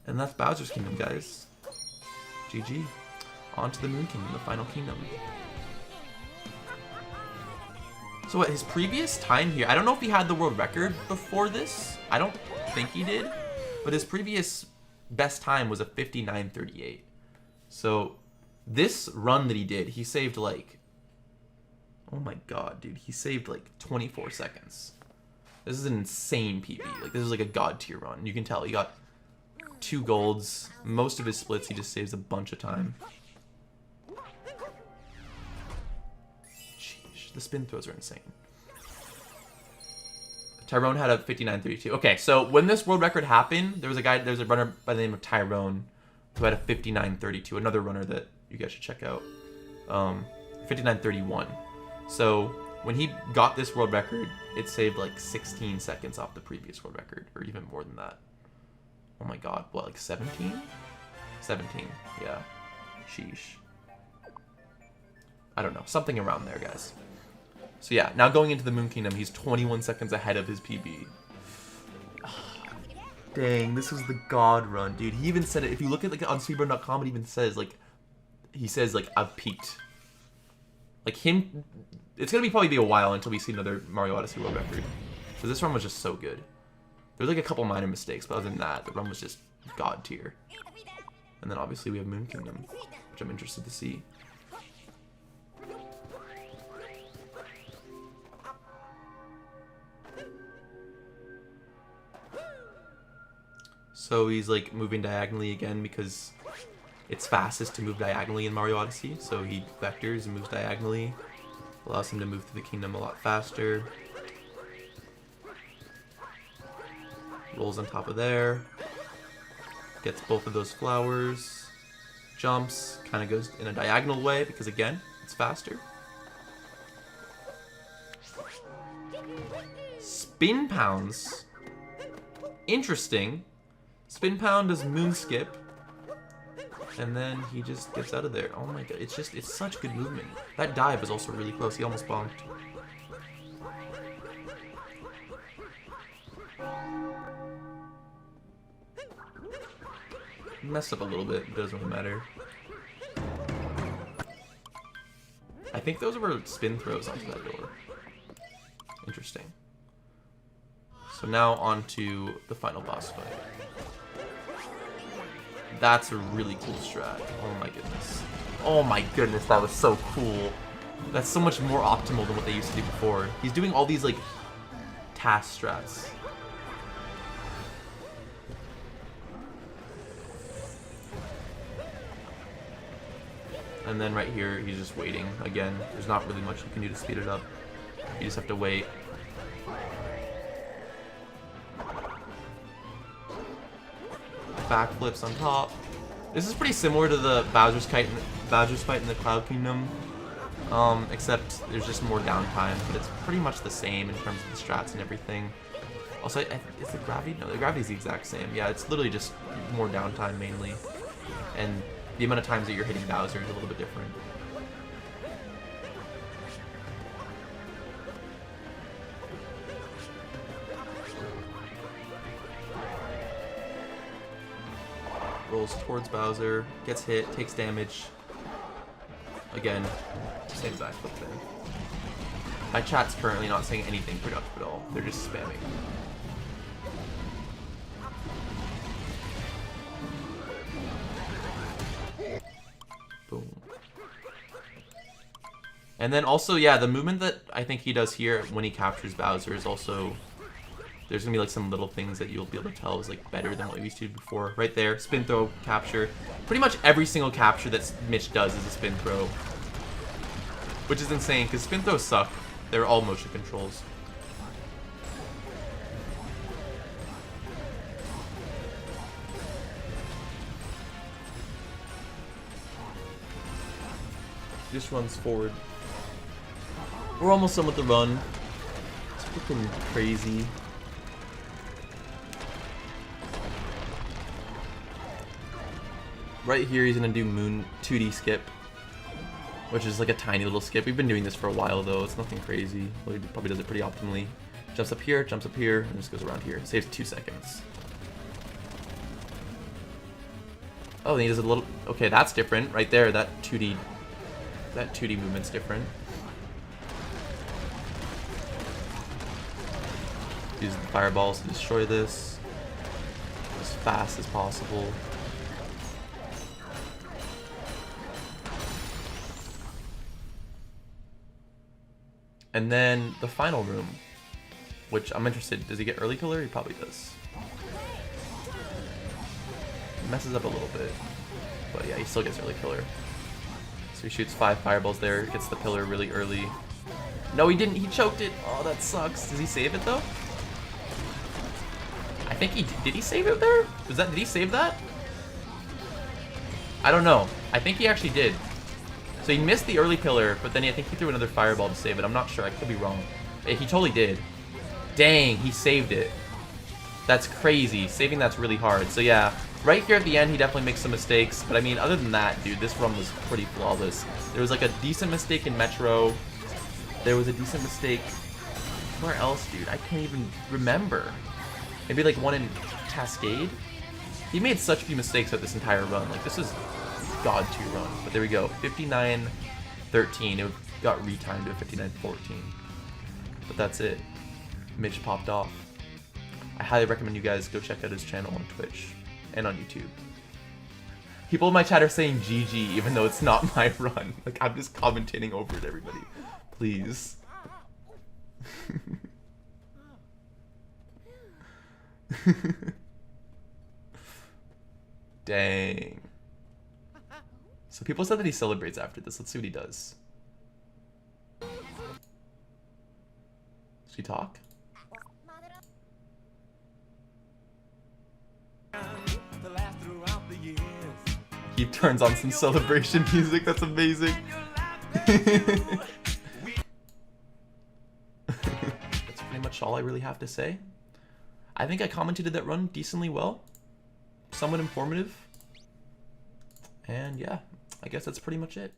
And that's Bowser's Kingdom, guys. GG. On to the Moon Kingdom, the final kingdom. So what, his previous time here, I don't know if he had the world record before this. I don't think he did. But his previous best time was a 59:38. So this run that he did, he saved like, oh my god, dude, he saved like 24 seconds. This is an insane PB. Like, this is like a god tier run. You can tell he got 2 golds. Most of his splits, he just saves a bunch of time. Sheesh, the spin throws are insane. Tyrone had a 59.32. Okay, so when this world record happened, there was a runner by the name of Tyrone who had a 59.32. Another runner that you guys should check out. 59.31. So when he got this world record, it saved like 16 seconds off the previous world record, or even more than that. Oh my god, what, like 17? 17, yeah. Sheesh. I don't know, something around there, guys. So yeah, now going into the Moon Kingdom, he's 21 seconds ahead of his PB. Dang, this was the god run, dude. He even said it, if you look at like on Speedrun.com, it even says like, he says like, I've peaked. Like him, it's gonna probably be a while until we see another Mario Odyssey world record. So this run was just so good. There's like a couple minor mistakes, but other than that, the run was just god tier. And then obviously we have Moon Kingdom, which I'm interested to see. So he's like moving diagonally again because it's fastest to move diagonally in Mario Odyssey. So he vectors and moves diagonally. Allows him to move through the kingdom a lot faster. Rolls on top of there. Gets both of those flowers. Jumps. Kind of goes in a diagonal way because again, it's faster. Spin pounds. Interesting. Spin pound does moon skip. And then he just gets out of there. Oh my god, it's such good movement. That dive was also really close. He almost bonked. Messed up a little bit, but it doesn't really matter. I think those were spin throws onto that door. Interesting. So now on to the final boss fight. That's a really cool strat. Oh my goodness. Oh my goodness, that was so cool. That's so much more optimal than what they used to do before. He's doing all these like task strats. And then right here, he's just waiting. Again, there's not really much you can do to speed it up. You just have to wait. Backflips on top. This is pretty similar to the Bowser's fight in the Cloud Kingdom, except there's just more downtime, but it's pretty much the same in terms of the strats and everything. Also, is the gravity? No, the gravity's the exact same. Yeah, it's literally just more downtime mainly, and the amount of times that you're hitting Bowser is a little bit different. Rolls towards Bowser, gets hit, takes damage. Again, same backflip thing. My chat's currently not saying anything productive at all. They're just spamming. Boom. And then also, yeah, the movement that I think he does here when he captures Bowser is also... There's gonna be like some little things that you'll be able to tell is like better than what we used to do before. Right there, spin throw, capture. Pretty much every single capture that Mitch does is a spin throw. Which is insane, because spin throws suck. They're all motion controls. Just runs forward. We're almost done with the run. It's freaking crazy. Right here, he's gonna do Moon 2D skip, which is like a tiny little skip. We've been doing this for a while though. It's nothing crazy. Well, he probably does it pretty optimally. Jumps up here, and just goes around here. Saves 2 seconds. Oh, and he does a little. Okay, that's different. Right there, that 2D movement's different. Use the fireballs to destroy this as fast as possible. And then the final room, which I'm interested. Does he get early pillar? He probably does. He messes up a little bit, but yeah, he still gets early pillar. So he shoots 5 fireballs there, gets the pillar really early. No, he didn't. He choked it. Oh, that sucks. Does he save it though? I think he did. He save it there? Did he save that? I don't know. I think he actually did. So he missed the early pillar, but then I think he threw another fireball to save it. I'm not sure. I could be wrong. He totally did. Dang, he saved it. That's crazy. Saving that's really hard. So yeah, right here at the end, he definitely makes some mistakes. But I mean, other than that, dude, this run was pretty flawless. There was like a decent mistake in Metro. There was a decent mistake. Where else, dude? I can't even remember. Maybe like one in Cascade? He made such few mistakes at this entire run. Like, this is God 2 run. But there we go. 59-13. It got retimed to a 59-14. But that's it. Mitch popped off. I highly recommend you guys go check out his channel on Twitch and on YouTube. People in my chat are saying GG even though it's not my run. Like, I'm just commentating over it, everybody. Please. Dang. So people said that he celebrates after this. Let's see what he does. Does he talk? He turns on some celebration music. That's amazing. That's pretty much all I really have to say. I think I commentated that run decently well. Somewhat informative. And yeah, I guess that's pretty much it.